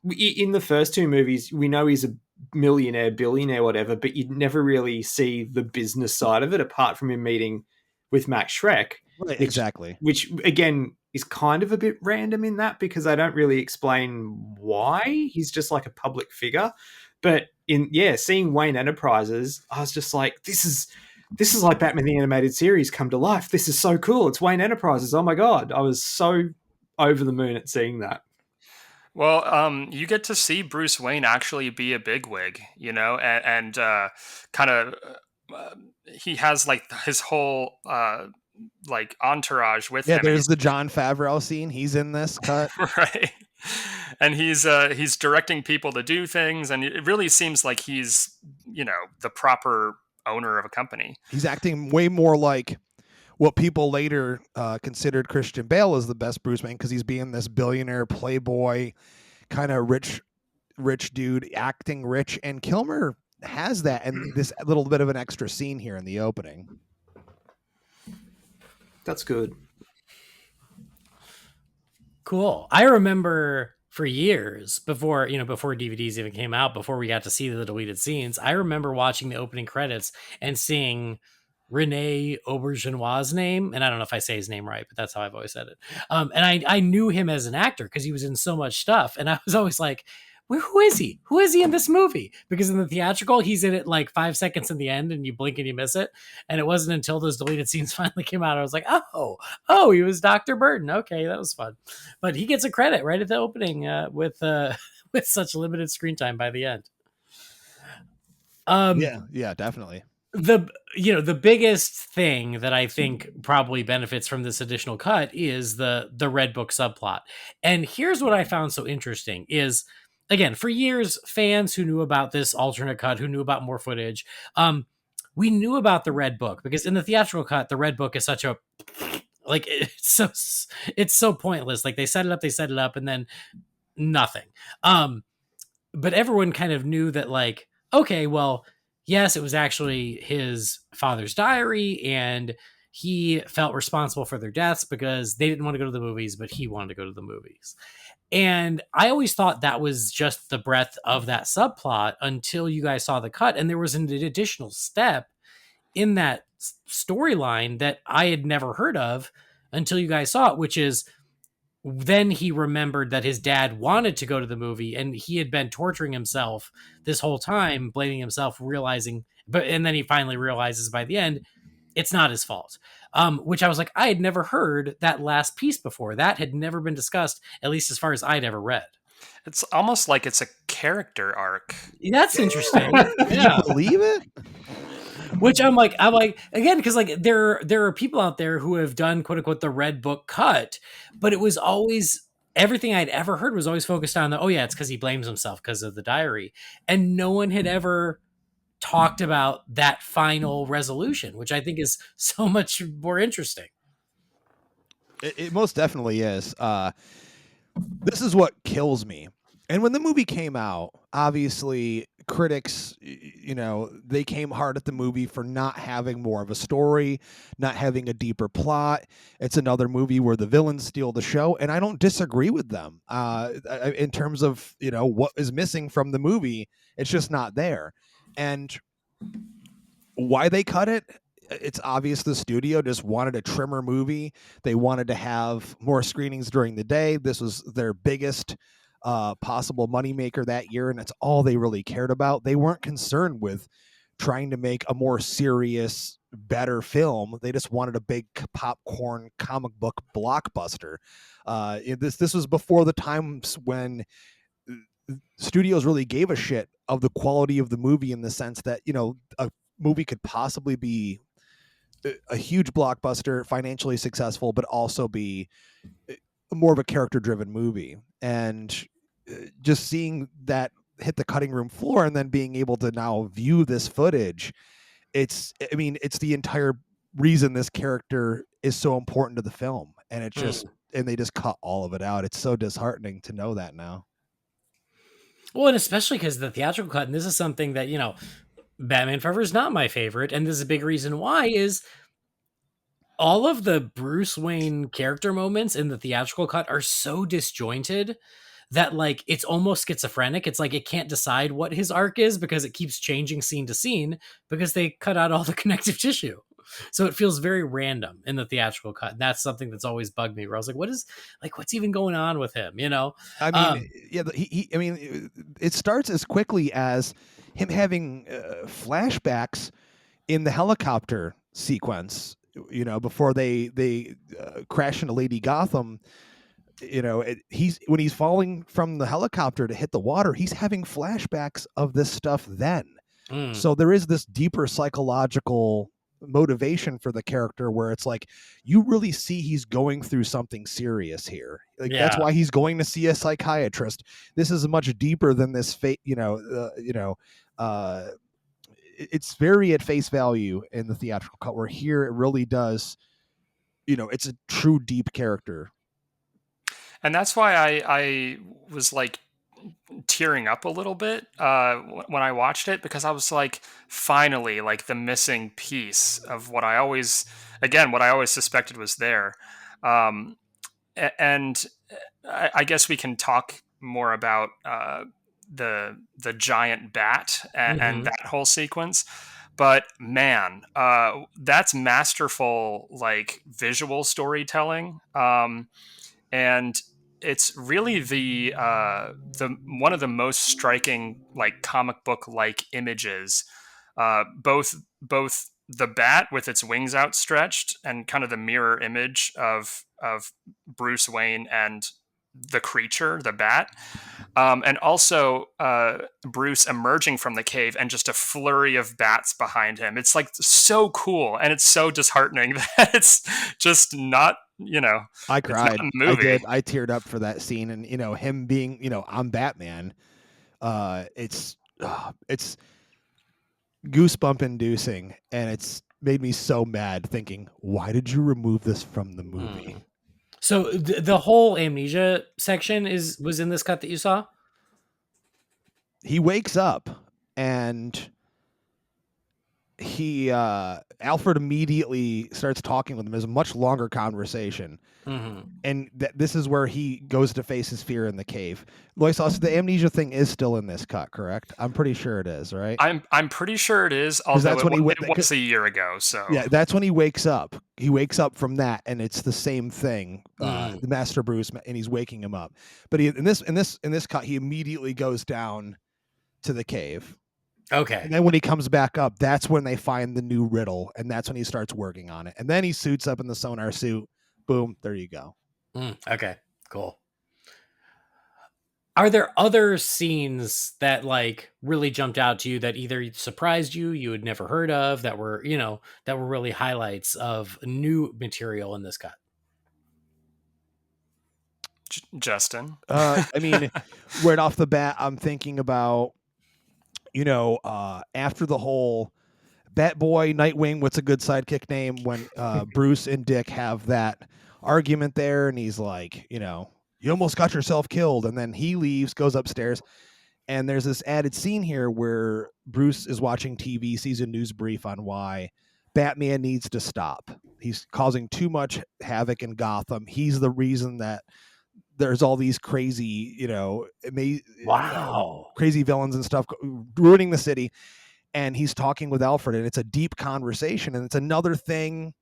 in the first two movies, we know he's a millionaire, billionaire, whatever, but you'd never really see the business side of it apart from him meeting with Max Schreck. Right, exactly. Which, again, is kind of a bit random in that because they don't really explain why. He's just like a public figure. But seeing Wayne Enterprises, I was just like, this is like Batman the Animated Series come to life. This is so cool. It's Wayne Enterprises. Oh my god, I was so over the moon at seeing that. Well, you get to see Bruce Wayne actually be a bigwig, you know, and kind of he has like his whole like entourage with Yeah, him. there's the John Favreau scene. He's in this cut. Right. And he's directing people to do things, and it really seems like he's, you know, the proper owner of a company. He's acting way more like what people later considered Christian Bale as the best Bruce Wayne, because he's being this billionaire playboy kind of rich dude acting rich, and Kilmer has that, and this little bit of an extra scene here in the opening. That's good. Cool. I remember for years before DVDs even came out, before we got to see the deleted scenes, I remember watching the opening credits and seeing Rene Aubergenois' name, and I don't know if I say his name right, but that's how I've always said it. And I knew him as an actor because he was in so much stuff, and I was always like, who is he? Who is he in this movie? Because in the theatrical, he's in it like 5 seconds in the end, and you blink and you miss it. And it wasn't until those deleted scenes finally came out, I was like, oh, he was Dr. Burton. Okay, that was fun. But he gets a credit right at the opening with such limited screen time by the end. Yeah, definitely. The biggest thing that I think probably benefits from this additional cut is the Red Book subplot. And here's what I found so interesting is, again, for years, fans who knew about this alternate cut, who knew about more footage, we knew about the Red Book because in the theatrical cut, the Red Book is such a, like, it's so pointless. Like, they set it up, and then nothing. But everyone kind of knew that, like, okay, well, yes, it was actually his father's diary, and he felt responsible for their deaths because they didn't want to go to the movies, but he wanted to go to the movies. And I always thought that was just the breadth of that subplot until you guys saw the cut. And there was an additional step in that storyline that I had never heard of until you guys saw it, which is then he remembered that his dad wanted to go to the movie and he had been torturing himself this whole time, blaming himself, and then he finally realizes by the end, it's not his fault. Which I was like, I had never heard that last piece before. That had never been discussed, at least as far as I'd ever read. It's almost like it's a character arc. That's interesting. Yeah. You believe it? Which I'm like, again, because like there are people out there who have done quote unquote the Red Book cut, but it was always, everything I'd ever heard was always focused on it's because he blames himself because of the diary. And no one had ever talked about that final resolution, which I think is so much more interesting. It most definitely is. This is what kills me. And when the movie came out, obviously critics, they came hard at the movie for not having more of a story, not having a deeper plot. It's another movie where the villains steal the show, and I don't disagree with them. In terms of, what is missing from the movie, it's just not there. And why they cut it, it's obvious the studio just wanted a trimmer movie. They wanted to have more screenings during the day. This was their biggest possible moneymaker that year, and that's all they really cared about. They weren't concerned with trying to make a more serious, better film. They just wanted a big popcorn comic book blockbuster. This was before the times when studios really gave a shit of the quality of the movie, in the sense that, a movie could possibly be a huge blockbuster, financially successful, but also be more of a character-driven movie. And just seeing that hit the cutting room floor and then being able to now view this footage, it's the entire reason this character is so important to the film. And it's just, and they just cut all of it out. It's so disheartening to know that now. Well, and especially because the theatrical cut, and this is something that, Batman Forever is not my favorite, and this is a big reason why, is all of the Bruce Wayne character moments in the theatrical cut are so disjointed that, like, it's almost schizophrenic. It's like it can't decide what his arc is because it keeps changing scene to scene because they cut out all the connective tissue. So it feels very random in the theatrical cut. And that's something that's always bugged me, where I was like, what's even going on with him? You know? I mean, yeah, I mean, it starts as quickly as him having flashbacks in the helicopter sequence, you know, before they crash into Lady Gotham. You know, when he's falling from the helicopter to hit the water, he's having flashbacks of this stuff then. So there is this deeper psychological motivation for the character where it's like you really see he's going through something serious here. Like that's why he's going to see a psychiatrist. This is much deeper than this it's very at face value in the theatrical cut, where here it really does, you know, it's a true deep character. And that's why I was like tearing up a little bit when I watched it, because I was like, finally, like the missing piece of what I always suspected was there. And I guess we can talk more about the giant bat and that whole sequence. But man, that's masterful, like visual storytelling. And it's really the one of the most striking, like comic book like images. Both the bat with its wings outstretched and kind of the mirror image of Bruce Wayne and the creature, the bat, and also Bruce emerging from the cave and just a flurry of bats behind him. It's like so cool, and it's so disheartening that it's just not. You know, I cried. I did. I teared up for that scene, and you know, him being, you know, I'm Batman. It's goosebump inducing, and it's made me so mad thinking, why did you remove this from the movie? So the whole amnesia section was in this cut that you saw? He wakes up and Alfred immediately starts talking with him. There's a much longer conversation. And this is where he goes to face his fear in the cave. Lois, also the amnesia thing is still in this cut, correct? I'm pretty sure it is, right? I'm pretty sure it is, although that's when it was a year ago. So yeah, that's when he wakes up. He wakes up from that, and it's the same thing. The Master Bruce, and he's waking him up. But in this cut, he immediately goes down to the cave. Okay. And then when he comes back up, that's when they find the new riddle, and that's when he starts working on it. And then he suits up in the sonar suit. Boom, there you go. Okay, cool. Are there other scenes that like really jumped out to you that either surprised you had never heard of, that were, you know, that were really highlights of new material in this cut? Justin? I mean, right off the bat, I'm thinking about, you know, after the whole Batboy, Nightwing, what's a good sidekick name, when Bruce and Dick have that argument there, and he's like, you know, you almost got yourself killed, and then he leaves, goes upstairs, and there's this added scene here where Bruce is watching TV, sees a news brief on why Batman needs to stop. He's causing too much havoc in Gotham. He's the reason that there's all these crazy, you know, crazy villains and stuff ruining the city. And he's talking with Alfred, and it's a deep conversation. And it's another thing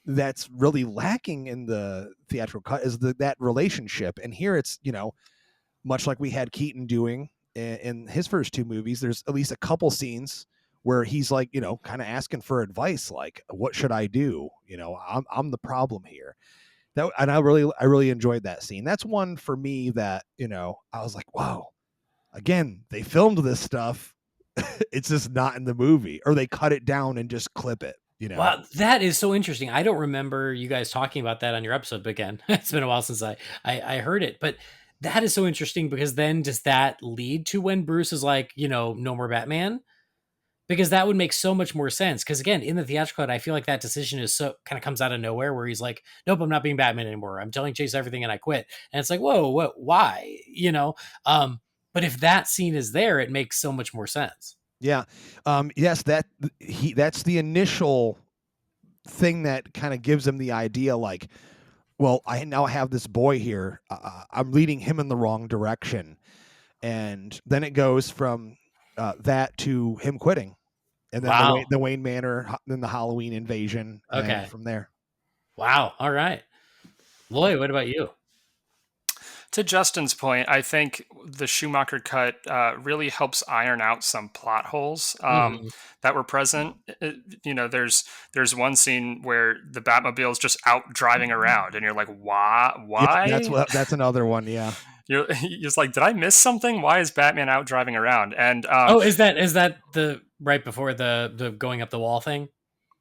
that's really lacking in the theatrical cut is that relationship. And here it's, you know, much like we had Keaton doing in his first two movies, there's at least a couple scenes where he's like, you know, kind of asking for advice, like, what should I do? You know, I'm the problem here. And I really enjoyed that scene. That's one for me that, you know, I was like, wow, again, they filmed this stuff. It's just not in the movie, or they cut it down and just clip it, you know? Wow, that is so interesting. I don't remember you guys talking about that on your episode, but again, it's been a while since I heard it, but that is so interesting, because then does that lead to when Bruce is like, you know, no more Batman? Because that would make so much more sense. Because again, in the theatrical cut, I feel like that decision is so kind of comes out of nowhere, where he's like, nope, I'm not being Batman anymore. I'm telling Chase everything and I quit. And it's like, whoa, what, why? You know? But if that scene is there, it makes so much more sense. Yeah. Yes, that's the initial thing that kind of gives him the idea, like, well, I now have this boy here. I'm leading him in the wrong direction. And then it goes from that to him quitting. and then Wow. the Wayne Manor, then the Halloween invasion, Okay. and from there. Wow. All right. Lloyd, what about you? To Justin's point, I think the Schumacher cut really helps iron out some plot holes Mhm. that were present. There's one scene where the Batmobile is just out driving around, and you're like, why? Yeah, Why? that's another one. Yeah. You're just like, did I miss something? Why is Batman out driving around? And Oh, is that the right before the going up the wall thing?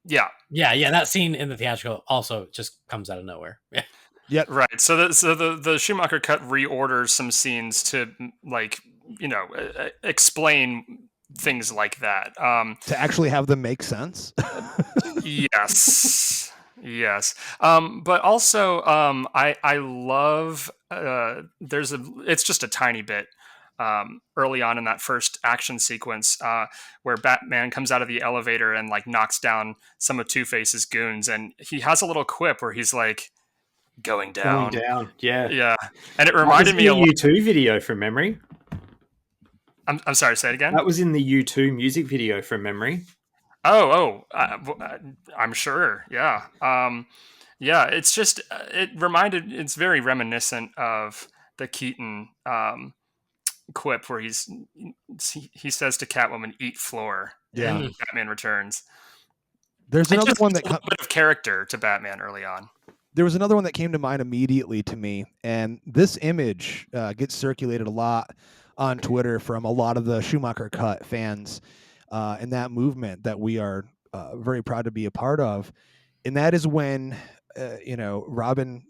yeah, Yeah. That scene in the theatrical also just comes out of nowhere. Yeah. Yep. right. So the Schumacher cut reorders some scenes to like explain things like that. To actually have them make sense. Yes. Yes. But also, I love, it's just a tiny bit, early on in that first action sequence, where Batman comes out of the elevator and like knocks down some of Two-Face's goons. And he has a little quip where he's like, going Going down. down. Yeah. Yeah. And it That was reminded in me a the lot. U2 video from memory. I'm sorry, say it again. That was in the U2 music video from memory. I'm sure. Yeah. Yeah. It's just, it's very reminiscent of the Keaton quip where he says to Catwoman, "Eat floor." Yeah. In Batman Returns. There's It another just one gives that a little bit of character to Batman early on. there was another one that came to mind immediately to me, and this image gets circulated a lot on Twitter from a lot of the Schumacher Cut fans, and that movement that we are very proud to be a part of. And that is when Robin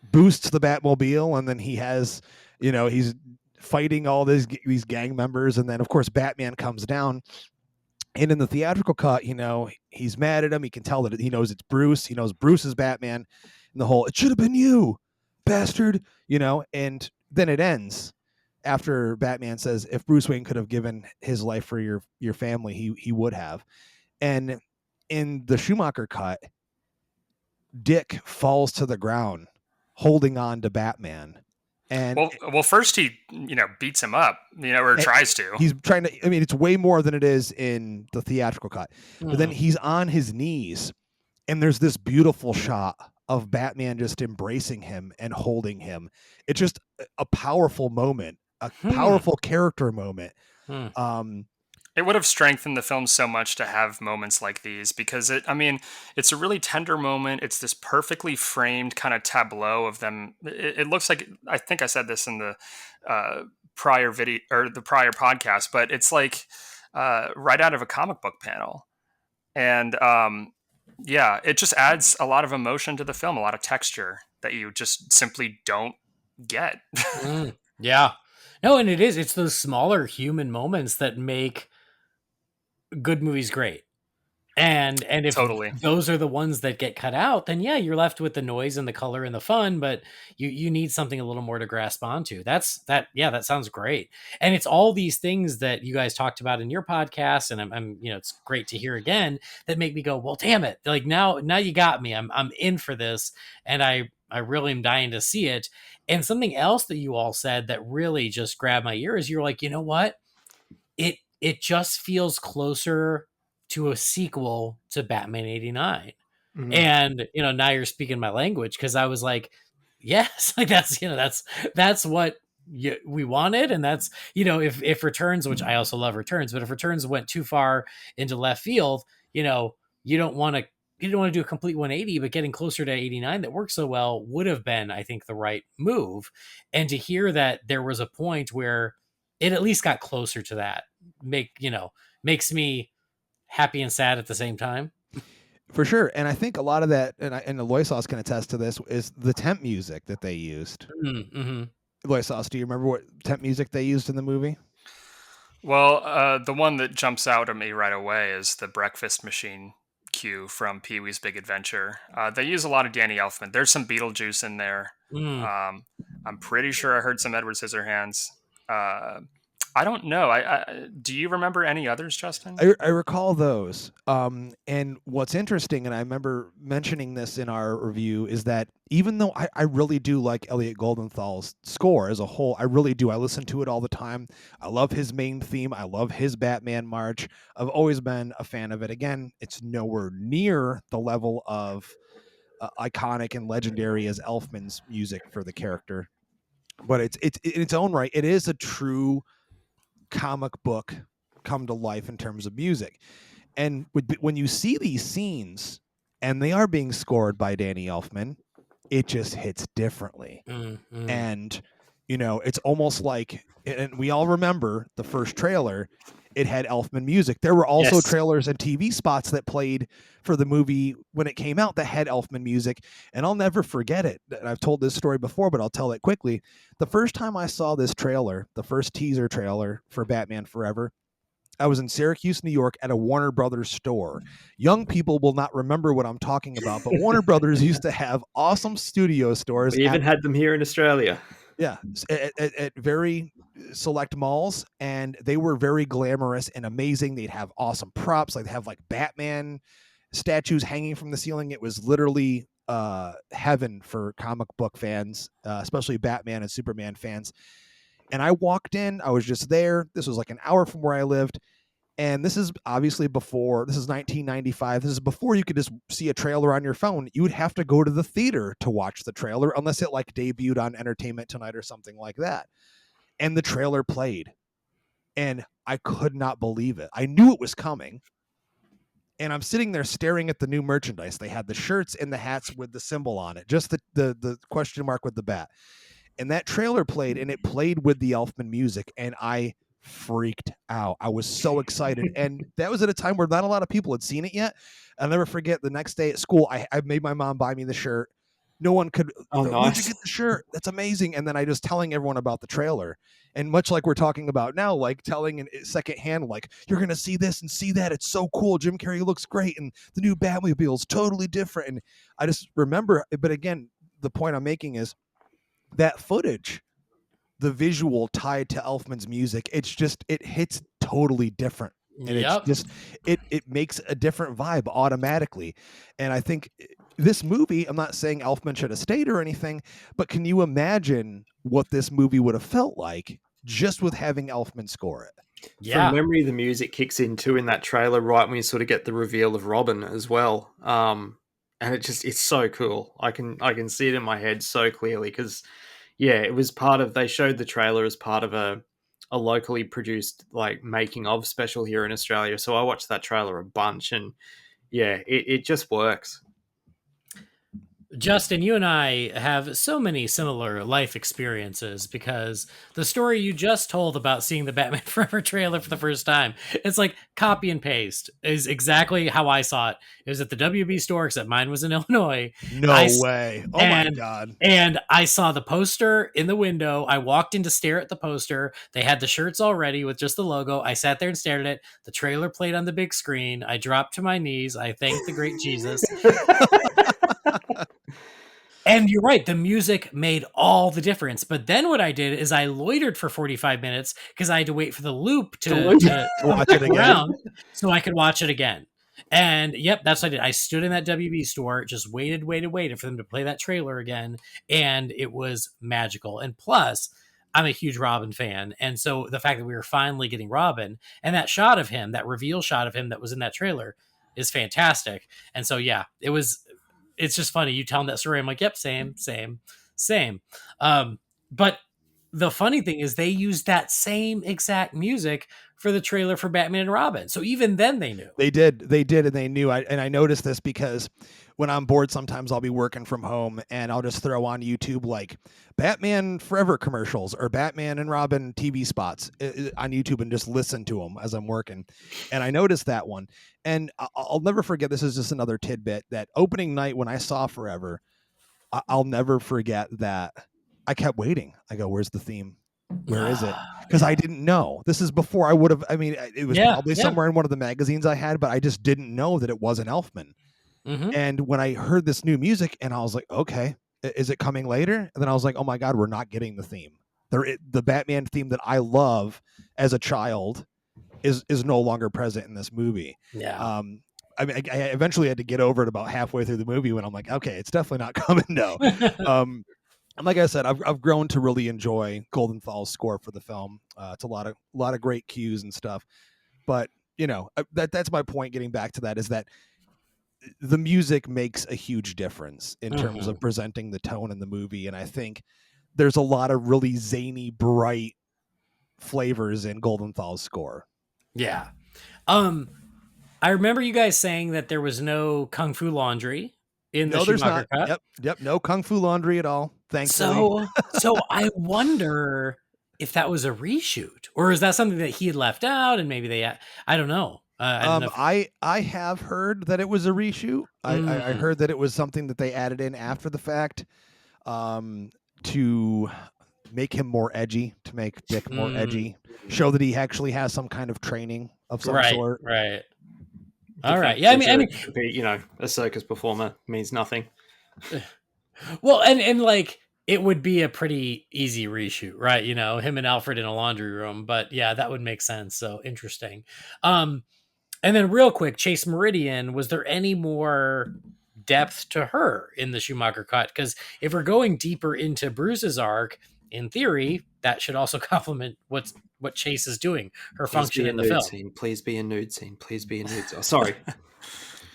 boosts the Batmobile, and then he has, he's fighting all these gang members, and then of course Batman comes down. And in the theatrical cut, he's mad at him. He can tell that he knows it's Bruce. He knows Bruce is Batman. And the whole, it should have been you, bastard, and then it ends after Batman says, if Bruce Wayne could have given his life for your family, he would have. And in the Schumacher cut, Dick falls to the ground holding on to Batman. And well, first he beats him up, or tries to. He's trying to. I mean, it's way more than it is in the theatrical cut. But then he's on his knees, and there's this beautiful shot of Batman just embracing him and holding him. It's just a powerful moment, a powerful character moment. It would have strengthened the film so much to have moments like these, because it's a really tender moment. It's this perfectly framed kind of tableau of them. It looks like, I think I said this in the prior video or the prior podcast, but it's like right out of a comic book panel. And it just adds a lot of emotion to the film, a lot of texture that you just simply don't get. Yeah. No, and it's those smaller human moments that make good movies great. And if Totally. those are the ones that get cut out, then yeah, you're left with the noise and the color and the fun, but you need something a little more to grasp onto. That sounds great. And it's all these things that you guys talked about in your podcast, and I'm it's great to hear again, that make me go, well, damn it. Like now you got me. I'm in for this, and I really am dying to see it. And something else that you all said that really just grabbed my ear is you're like, you know what? It just feels closer to a sequel to Batman 89. Mhm. And, now you're speaking my language, because I was like, yes, like that's what we wanted. And that's, if Returns, which I also love Returns, but if Returns went too far into left field, you don't want to do a complete 180, but getting closer to 89 that works so well would have been, I think, the right move. And to hear that there was a point where it at least got closer to that makes me happy and sad at the same time. For sure. And I think a lot of that, and Loisos can attest to this, is the temp music that they used. Mm-hmm. Loisos, do you remember what temp music they used in the movie? Well, the one that jumps out at me right away is the Breakfast Machine cue from Pee-wee's Big Adventure. They use a lot of Danny Elfman. There's some Beetlejuice in there. I'm pretty sure I heard some Edward Scissorhands. I don't know. Do you remember any others, Justin? I recall those. And what's interesting, and I remember mentioning this in our review, is that even though I really do like Elliot Goldenthal's score as a whole, I really do. I listen to it all the time. I love his main theme. I love his Batman March. I've always been a fan of it. Again, it's nowhere near the level of iconic and legendary as Elfman's music for the character, but it's in its own right. It is a true comic book come to life in terms of music. And when you see these scenes and they are being scored by Danny Elfman, it just hits differently. And it's almost like, and we all remember the first trailer, it had Elfman music. There were also trailers and TV spots that played for the movie when it came out that had Elfman music. And I'll never forget it. And I've told this story before, but I'll tell it quickly. The first time I saw this trailer, the first teaser trailer for Batman Forever, I was in Syracuse, New York at a Warner Brothers store. Young people will not remember what I'm talking about, but Warner Brothers used to have awesome studio stores. We even had them here in Australia. Yeah, at very select malls, and they were very glamorous and amazing. They'd have awesome props. Like, they have like Batman statues hanging from the ceiling. It was literally heaven for comic book fans, especially Batman and Superman fans. And I walked in, I was just there. This was like an hour from where I lived. And this is obviously before, this is 1995. This is before you could just see a trailer on your phone. You would have to go to the theater to watch the trailer, unless it like debuted on Entertainment Tonight or something like that. And the trailer played. And I could not believe it. I knew it was coming. And I'm sitting there staring at the new merchandise. They had the shirts and the hats with the symbol on it, just the question mark with the bat. And that trailer played, and it played with the Elfman music, and I freaked out. I was so excited. And that was at a time where not a lot of people had seen it yet. I'll never forget, the next day at school, I made my mom buy me the shirt. No one could. Oh, nice. Where'd you get the shirt? That's amazing. And then I just telling everyone about the trailer. And much like we're talking about now, like telling in secondhand, like, you're going to see this and see that. It's so cool. Jim Carrey looks great. And the new Batmobile is totally different. And I just remember, but again, the point I'm making is that footage, the visual tied to Elfman's music, it hits totally different. And it's just, it makes a different vibe automatically. And I think this movie, I'm not saying Elfman should have stayed or anything, but can you imagine what this movie would have felt like just with having Elfman score it? Yeah. From memory, the music kicks in too in that trailer, right when you sort of get the reveal of Robin as well. And it's so cool. I can see it in my head so clearly because, yeah, it was part of, they showed the trailer as part of a locally produced like making of special here in Australia. So I watched that trailer a bunch, and yeah, it just works. Justin, you and I have so many similar life experiences because the story you just told about seeing the Batman Forever trailer for the first time, it's like copy and paste is exactly how I saw it. It was at the WB store, except mine was in Illinois. No way. Oh my God. And I saw the poster in the window. I walked in to stare at the poster. They had the shirts already with just the logo. I sat there and stared at it. The trailer played on the big screen. I dropped to my knees. I thanked the great Jesus. And you're right, the music made all the difference. But then what I did is I loitered for 45 minutes because I had to wait for the loop to watch it around so I could watch it again. And yep, that's what I did. I stood in that WB store, just waited for them to play that trailer again. And it was magical. And plus, I'm a huge Robin fan. And so the fact that we were finally getting Robin, and that shot of him, that reveal shot of him that was in that trailer, is fantastic. And so, yeah, it's just funny. You telling that story, I'm like, yep, same. But the funny thing is they used that same exact music for the trailer for Batman and Robin. So even then they knew. They did, and they knew. I noticed this because when I'm bored, sometimes I'll be working from home and I'll just throw on YouTube like Batman Forever commercials or Batman and Robin TV spots on YouTube and just listen to them as I'm working. And I noticed that one. And I'll never forget, this is just another tidbit, that opening night when I saw Forever, I'll never forget that I kept waiting. I go, where's the theme? Where is it? Because I didn't know. This is before I would have, I mean, it was probably somewhere in one of the magazines I had, but I just didn't know that it was an Elfman. Mm-hmm. And when I heard this new music and I was like, okay, is it coming later? And then I was like, oh my God, we're not getting the theme. the Batman theme that I love as a child is no longer present in this movie. Yeah. I mean, I eventually had to get over it about halfway through the movie when I'm like, okay, it's definitely not coming now. And like I said, I've grown to really enjoy Goldenthal's score for the film. It's a lot of great cues and stuff. But that's my point. Getting back to that is that the music makes a huge difference in terms of presenting the tone in the movie, and I think there's a lot of really zany, bright flavors in Goldenthal's score. Yeah. I remember you guys saying that there was no Kung Fu Laundry in the Schumacher Cut. Yep, no Kung Fu Laundry at all, thankfully. So I wonder if that was a reshoot, or is that something that he had left out and maybe I don't know. I have heard that it was a reshoot. I heard that it was something that they added in after the fact to make him more edgy, to make Dick more edgy, show that he actually has some kind of training of some sort. Right. All right. Yeah, I mean, a circus performer means nothing. Well, and like it would be a pretty easy reshoot, right? Him and Alfred in a laundry room, but yeah, that would make sense. So interesting. And then real quick, Chase Meridian, was there any more depth to her in the Schumacher Cut? Because if we're going deeper into Bruce's arc, in theory, that should also complement what Chase is doing, her function in the film. Scene. Please be a nude scene. Please be a nude scene. Oh, sorry.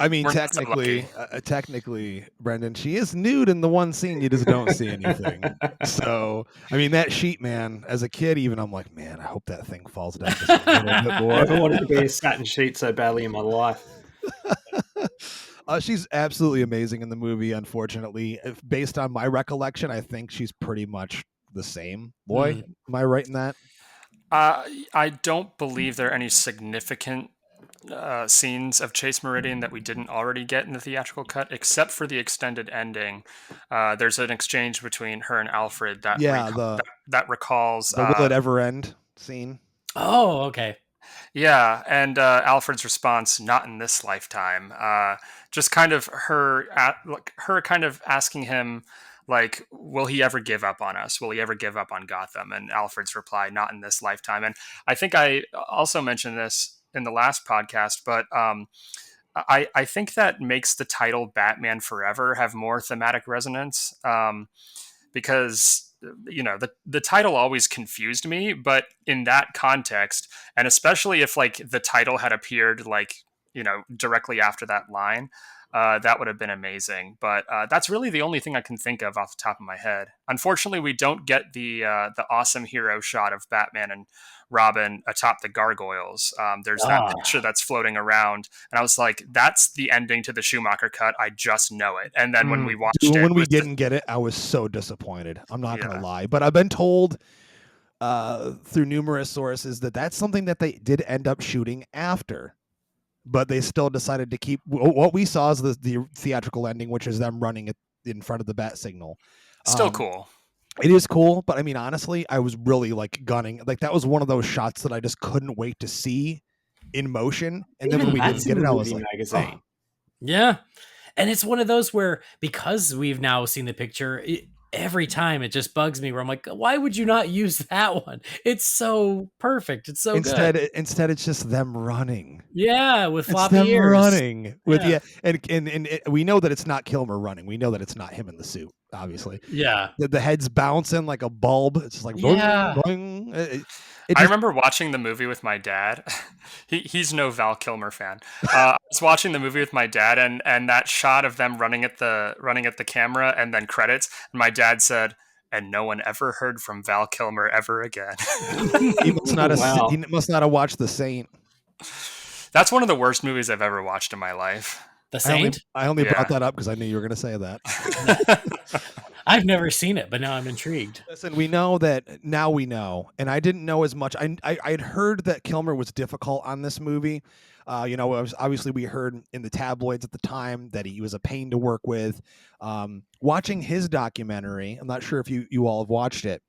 I mean, technically, Brendan, she is nude in the one scene. You just don't see anything. So, I mean, that sheet, man, as a kid, even I'm like, man, I hope that thing falls down just a little bit more. I never wanted to be a satin sheet so badly in my life. She's absolutely amazing in the movie. Unfortunately, based on my recollection, I think she's pretty much the same. Boy, am I right in that? I don't believe there are any significant scenes of Chase Meridian that we didn't already get in the theatrical cut, except for the extended ending. There's an exchange between her and Alfred that that recalls the will it ever end scene. Oh, okay. Yeah, and Alfred's response, "Not in this lifetime." Just kind of her kind of asking him, like, will he ever give up on us? Will he ever give up on Gotham? And Alfred's reply, "Not in this lifetime." And I think I also mentioned this in the last podcast, but I think that makes the title Batman Forever have more thematic resonance, because the title always confused me, but in that context, and especially if like the title had appeared like directly after that line, that would have been amazing. But that's really the only thing I can think of off the top of my head. Unfortunately, we don't get the awesome hero shot of Batman and Robin atop the gargoyles. There's that picture that's floating around, and I was like, that's the ending to the Schumacher Cut. I just know it. And then when we watched when we didn't get it, I was so disappointed. I'm not going to lie, but I've been told through numerous sources that that's something that they did end up shooting after. But they still decided to keep what we saw as the theatrical ending, which is them running it in front of the bat signal. Still cool. It is cool, but I mean, honestly, I was really like gunning. Like that was one of those shots that I just couldn't wait to see in motion. And then when we didn't get it, I was like, magazine. Yeah. And it's one of those where, because we've now seen the picture, every time it just bugs me where I'm like, why would you not use that one? It's so perfect. It's so good. Instead, it's just them running. Yeah, with floppy ears. Them running. And we know that it's not Kilmer running. We know that it's not him in the suit, obviously. Yeah. The head's bouncing like a bulb. It's just like, boing, boing. I remember watching the movie with my dad. He's no Val Kilmer fan. I was watching the movie with my dad, and that shot of them running at the camera and then credits. And my dad said, "And no one ever heard from Val Kilmer ever again." He must not have watched The Saint. That's one of the worst movies I've ever watched in my life. The Saint? I only brought that up because I knew you were going to say that. I've never seen it, but now I'm intrigued. Listen, we know, and I didn't know as much. I'd heard that Kilmer was difficult on this movie. Obviously we heard in the tabloids at the time that he was a pain to work with. Watching his documentary, I'm not sure if you all have watched it.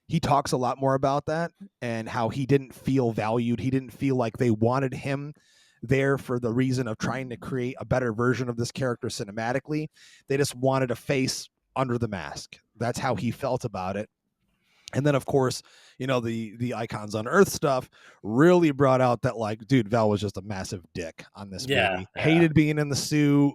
He talks a lot more about that and how he didn't feel valued. He didn't feel like they wanted him there for the reason of trying to create a better version of this character cinematically. They just wanted a face under the mask. That's how he felt about it. And then, of course, the Icons on Earth stuff really brought out that, like, dude, Val was just a massive dick on this movie. Hated being in the suit,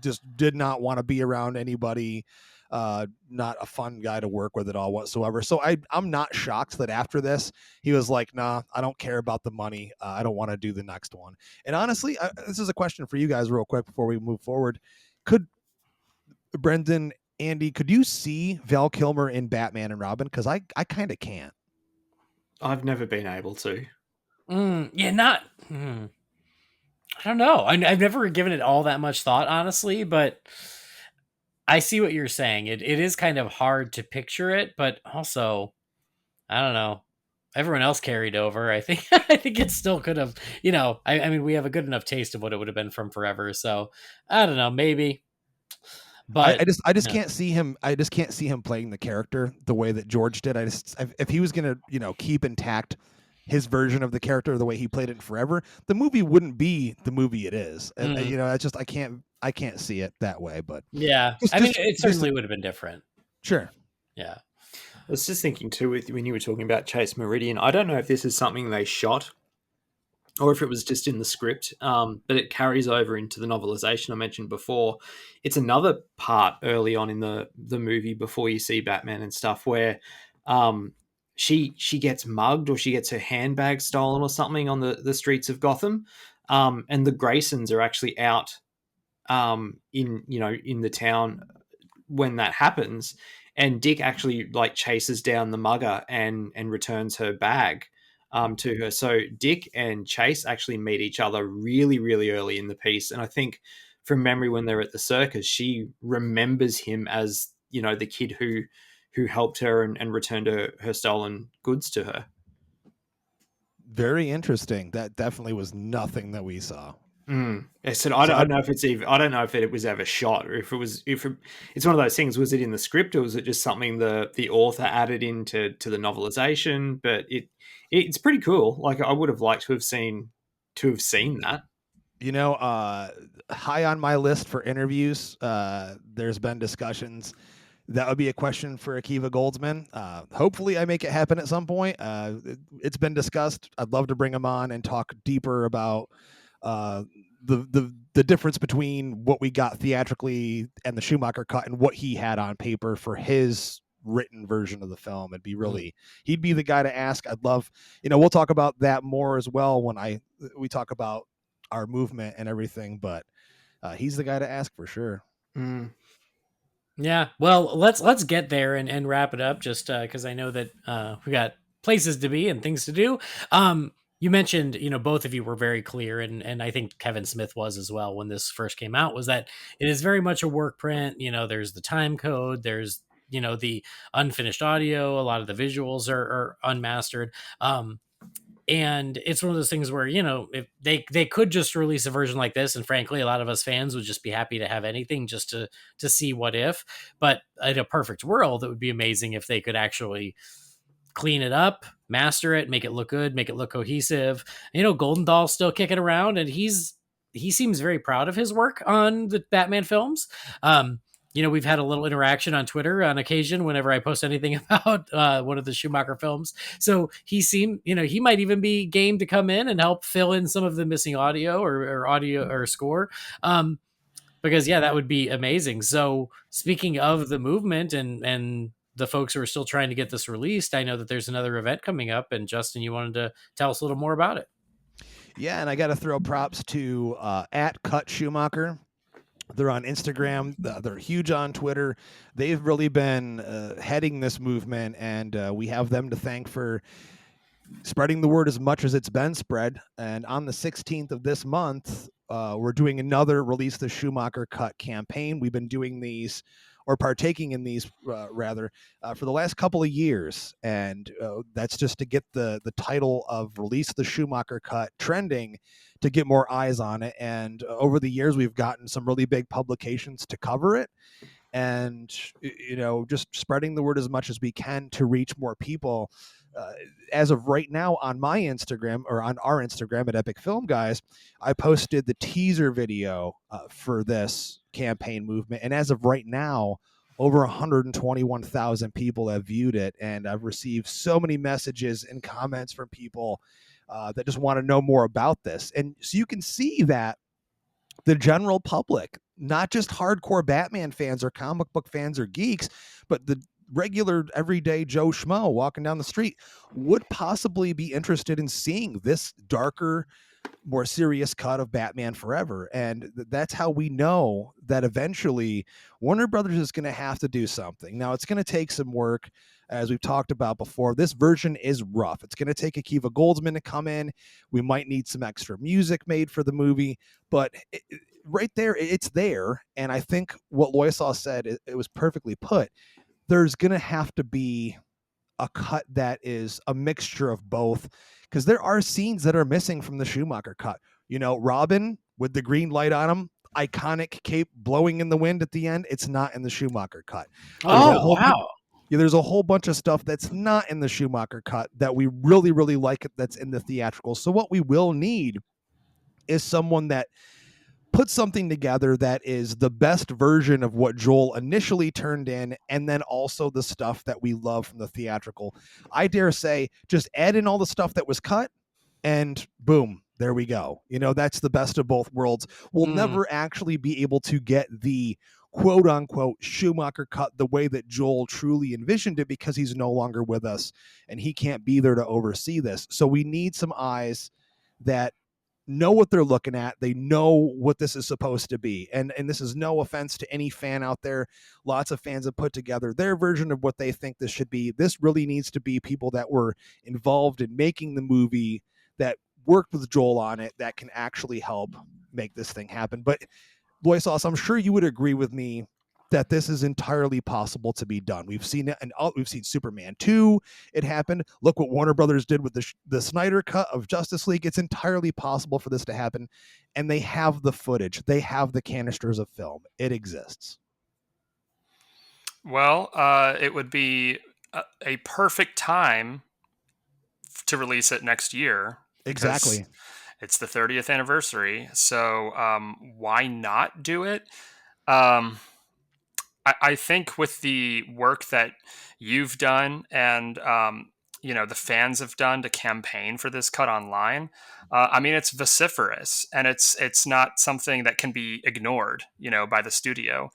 just did not want to be around anybody. Not a fun guy to work with at all whatsoever. So I'm not shocked that after this, he was like, nah, I don't care about the money. I don't want to do the next one. And honestly, this is a question for you guys real quick before we move forward. Could Brendan, Andy, could you see Val Kilmer in Batman and Robin? Because I kind of can't. I've never been able to. Yeah, not. I don't know. I've never given it all that much thought, honestly, but I see what you're saying. It is kind of hard to picture it, but also, I don't know. Everyone else carried over. I think I think it still could have. I mean, we have a good enough taste of what it would have been from Forever. So I don't know, maybe. But I just can't see him. I just can't see him playing the character the way that George did. If he was gonna keep intact his version of the character the way he played it in Forever, the movie wouldn't be the movie it is. And it's just I can't see it that way. But yeah, it certainly would have been different. Sure. Yeah. I was just thinking too, when you were talking about Chase Meridian, I don't know if this is something they shot or if it was just in the script, but it carries over into the novelization I mentioned before. It's another part early on in the movie before you see Batman and stuff where she gets mugged or she gets her handbag stolen or something on the streets of Gotham, and the Graysons are actually out in the town when that happens, and Dick actually like chases down the mugger and returns her bag to her. So Dick and Chase actually meet each other really, really early in the piece. And I think from memory, when they're at the circus, she remembers him as, the kid who helped her and returned her stolen goods to her. Very interesting. That definitely was nothing that we saw. I said, I don't know if it's even. I don't know if it was ever shot, or if it's one of those things. Was it in the script, or was it just something the author added into the novelization? But it's pretty cool. Like, I would have liked to have seen that. High on my list for interviews. There's been discussions. That would be a question for Akiva Goldsman. Hopefully I make it happen at some point. It's been discussed. I'd love to bring him on and talk deeper about the difference between what we got theatrically and the Schumacher cut and what he had on paper for his written version of the film. It'd be really, he'd be the guy to ask. I'd love, we'll talk about that more as well when we talk about our movement and everything, but he's the guy to ask for sure. Yeah, well, let's get there and wrap it up, just because I know that we got places to be and things to do. You mentioned, both of you were very clear, and I think Kevin Smith was as well when this first came out, was that it is very much a work print. There's the time code, there's the unfinished audio, a lot of the visuals are unmastered. And it's one of those things where, if they could just release a version like this, and frankly, a lot of us fans would just be happy to have anything just to see what if. But in a perfect world, it would be amazing if they could actually clean it up, master it, make it look good, make it look cohesive. Golden Doll's still kicking around, and he seems very proud of his work on the Batman films. We've had a little interaction on Twitter on occasion whenever I post anything about one of the Schumacher films. So he seemed, he might even be game to come in and help fill in some of the missing audio or audio or score. Because that would be amazing. So speaking of the movement and the folks who are still trying to get this released, I know that there's another event coming up, and Justin, you wanted to tell us a little more about it. Yeah. And I got to throw props to at Cut Schumacher. They're on Instagram. They're huge on Twitter. They've really been heading this movement, and we have them to thank for spreading the word as much as it's been spread. And on the 16th of this month, we're doing another Release the Schumacher Cut campaign. We've been doing these, or partaking in these rather, for the last couple of years. And that's just to get the title of Release the Schumacher Cut trending, to get more eyes on it. And over the years, we've gotten some really big publications to cover it. And, just spreading the word as much as we can to reach more people. As of right now, on my Instagram, or on our Instagram at Epic Film Guys, I posted the teaser video for this campaign movement. And as of right now, over 121,000 people have viewed it, and I've received so many messages and comments from people that just want to know more about this. And so you can see that the general public, not just hardcore Batman fans or comic book fans or geeks, but the regular everyday Joe Schmo walking down the street would possibly be interested in seeing this darker, more serious cut of Batman Forever. And that's how we know that eventually Warner Brothers is going to have to do something. Now, it's going to take some work. As we've talked about before, this version is rough. It's going to take Akiva Goldsman to come in. We might need some extra music made for the movie, but right there, it's there. And I think what Loisaw said, it was perfectly put. There's going to have to be a cut that is a mixture of both, because there are scenes that are missing from the Schumacher cut. You know, Robin with the green light on him, iconic cape blowing in the wind at the end. It's not in the Schumacher cut. Oh, wow. There's a whole bunch of stuff that's not in the Schumacher cut that we really, really like it that's in the theatrical. So what we will need is someone that put something together that is the best version of what Joel initially turned in, and then also the stuff that we love from the theatrical. I dare say, just add in all the stuff that was cut, and boom, there we go. You know, that's the best of both worlds. We'll never actually be able to get the quote unquote Schumacher cut the way that Joel truly envisioned it, because he's no longer with us and he can't be there to oversee this. So we need some eyes that know what they're looking at. They know what this is supposed to be. And this is no offense to any fan out there. Lots of fans have put together their version of what they think this should be. This really needs to be people that were involved in making the movie, that worked with Joel on it, that can actually help make this thing happen. But Boy Sauce, I'm sure you would agree with me that this is entirely possible to be done. We've seen it, and we've seen Superman 2. It happened. Look what Warner Brothers did with the Snyder cut of Justice League. It's entirely possible for this to happen, and they have the footage. They have the canisters of film. It exists. Well, it would be a perfect time to release it next year. Exactly. It's the 30th anniversary. So why not do it? I think with the work that you've done and the fans have done to campaign for this cut online, I mean, it's vociferous, and it's not something that can be ignored, by the studio.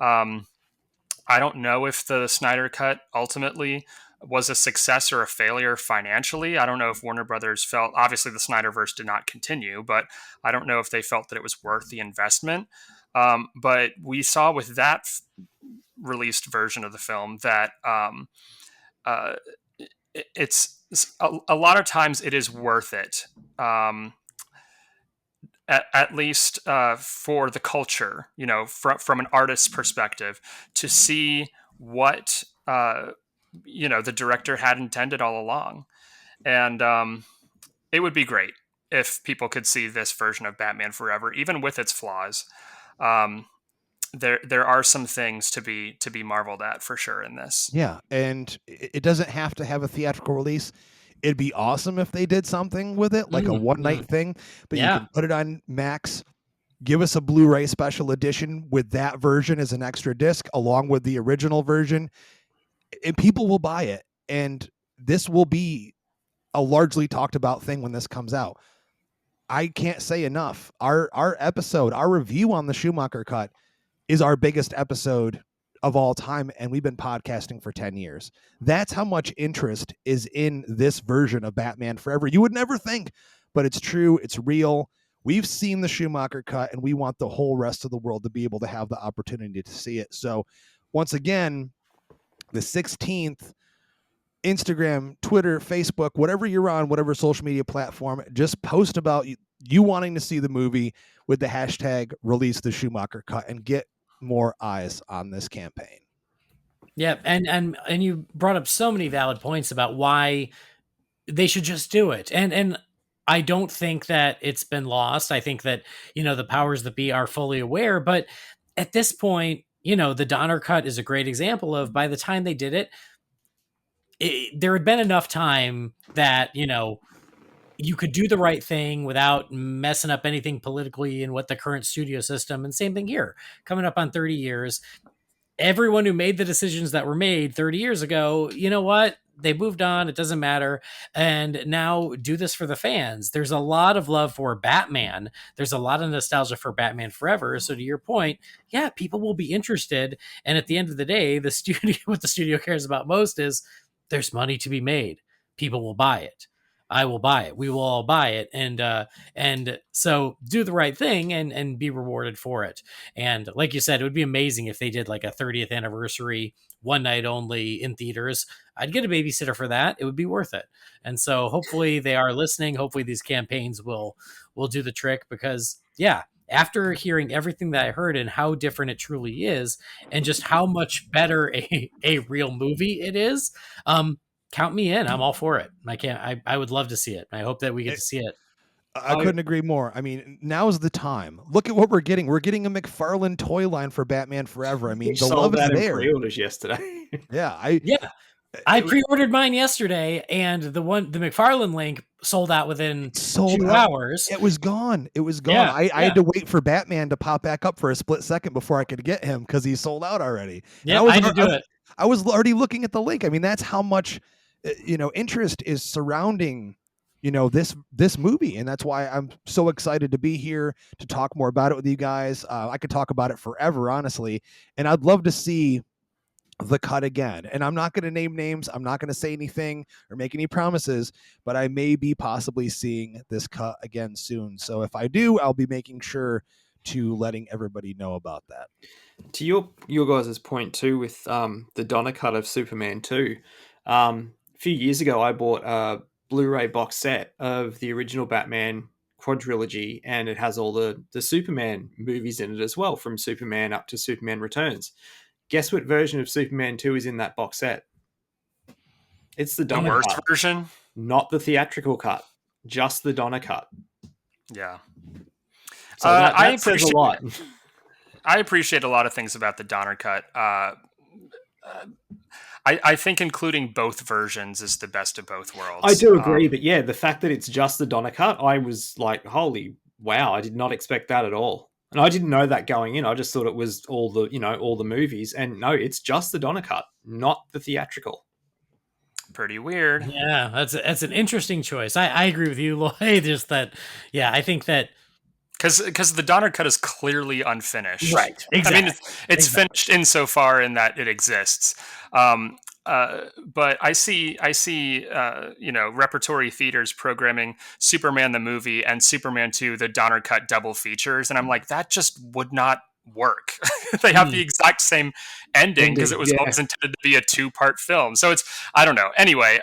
I don't know if the Snyder Cut ultimately was a success or a failure financially. I don't know if Warner Brothers felt, obviously the Snyderverse did not continue, but I don't know if they felt that it was worth the investment. But we saw with that released version of the film that it's a lot of times it is worth it. At least for the culture, from an artist's perspective, to see what the director had intended all along. And it would be great if people could see this version of Batman Forever, even with its flaws. There are some things to be marveled at for sure in this. Yeah, and it doesn't have to have a theatrical release. It'd be awesome if they did something with it, like a one-night thing, but you can put it on Max, give us a Blu-ray special edition with that version as an extra disc along with the original version, and people will buy it. And this will be a largely talked about thing when this comes out. I can't say enough. Our episode, our review on the Schumacher cut is our biggest episode of all time, and we've been podcasting for 10 years. That's how much interest is in this version of Batman Forever. You would never think, but it's true. It's real. We've seen the Schumacher cut, and we want the whole rest of the world to be able to have the opportunity to see it. So once again, the 16th, Instagram, Twitter, Facebook, whatever you're on, whatever social media platform, just post about you wanting to see the movie with the hashtag release the Schumacher cut and get more eyes on this campaign. Yeah, and you brought up so many valid points about why they should just do it. And I don't think that it's been lost. I think that, the powers that be are fully aware, but at this point, the Donner cut is a great example of, by the time they did it, there had been enough time that, you could do the right thing without messing up anything politically in what the current studio system, and same thing here, coming up on 30 years. everyone who made the decisions that were made 30 years ago, you know what? They moved on. It doesn't matter. And now do this for the fans. There's a lot of love for Batman. There's a lot of nostalgia for Batman Forever. So to your point, yeah, people will be interested. And at the end of the day, the studio, what the studio cares about most is there's money to be made. People will buy it. I will buy it. We will all buy it. And so do the right thing and be rewarded for it. And like you said, it would be amazing if they did like a 30th anniversary, one night only in theaters. I'd get a babysitter for that. It would be worth it. And so hopefully they are listening. Hopefully these campaigns will do the trick, because yeah, after hearing everything that I heard and how different it truly is, and just how much better a real movie it is, count me in. I'm all for it. I would love to see it. I hope that we get to see it. I couldn't agree more. I mean, now's the time. Look at what we're getting. We're getting a McFarlane toy line for Batman Forever. I mean, the love is there. Pre-orders yesterday. Yeah, I pre-ordered mine yesterday, and the McFarlane link sold out within 2 hours. It was gone. Yeah, I had to wait for Batman to pop back up for a split second before I could get him, because he sold out already. Yeah, I had to do it. I was already looking at the link. I mean, that's how much interest is surrounding this movie, and that's why I'm so excited to be here to talk more about it with you guys. I could talk about it forever, honestly, and I'd love to see the cut again. And I'm not going to name names. I'm not going to say anything or make any promises, but I may be possibly seeing this cut again soon. So if I do, I'll be making sure to letting everybody know about that. To your guys' point too, with the Donner cut of Superman 2, a few years ago I bought a Blu-ray box set of the original Batman quadrilogy, and it has all the Superman movies in it as well, from Superman up to Superman Returns. Guess what version of Superman 2 is in that box set? It's the Donner worst cut. version? Not the theatrical cut, just the Donner cut. Yeah. So that says a lot. I appreciate a lot of things about the Donner cut. I think including both versions is the best of both worlds. I do agree, but yeah, the fact that it's just the Donner cut, I was like, holy wow, I did not expect that at all. And I didn't know that going in. I just thought it was all the movies. And no, it's just the Donner cut, not the theatrical. Pretty weird. Yeah, that's an interesting choice. I agree with you, Lloyd. Just that, yeah, I think that because the Donner cut is clearly unfinished. Right. Exactly. I mean, it's finished insofar in that it exists. But I see, repertory theaters programming Superman the movie and Superman 2, the Donner cut double features, and I'm like, that just would not work. They have the exact same ending because it was always intended to be a 2-part film. So I don't know. Anyway,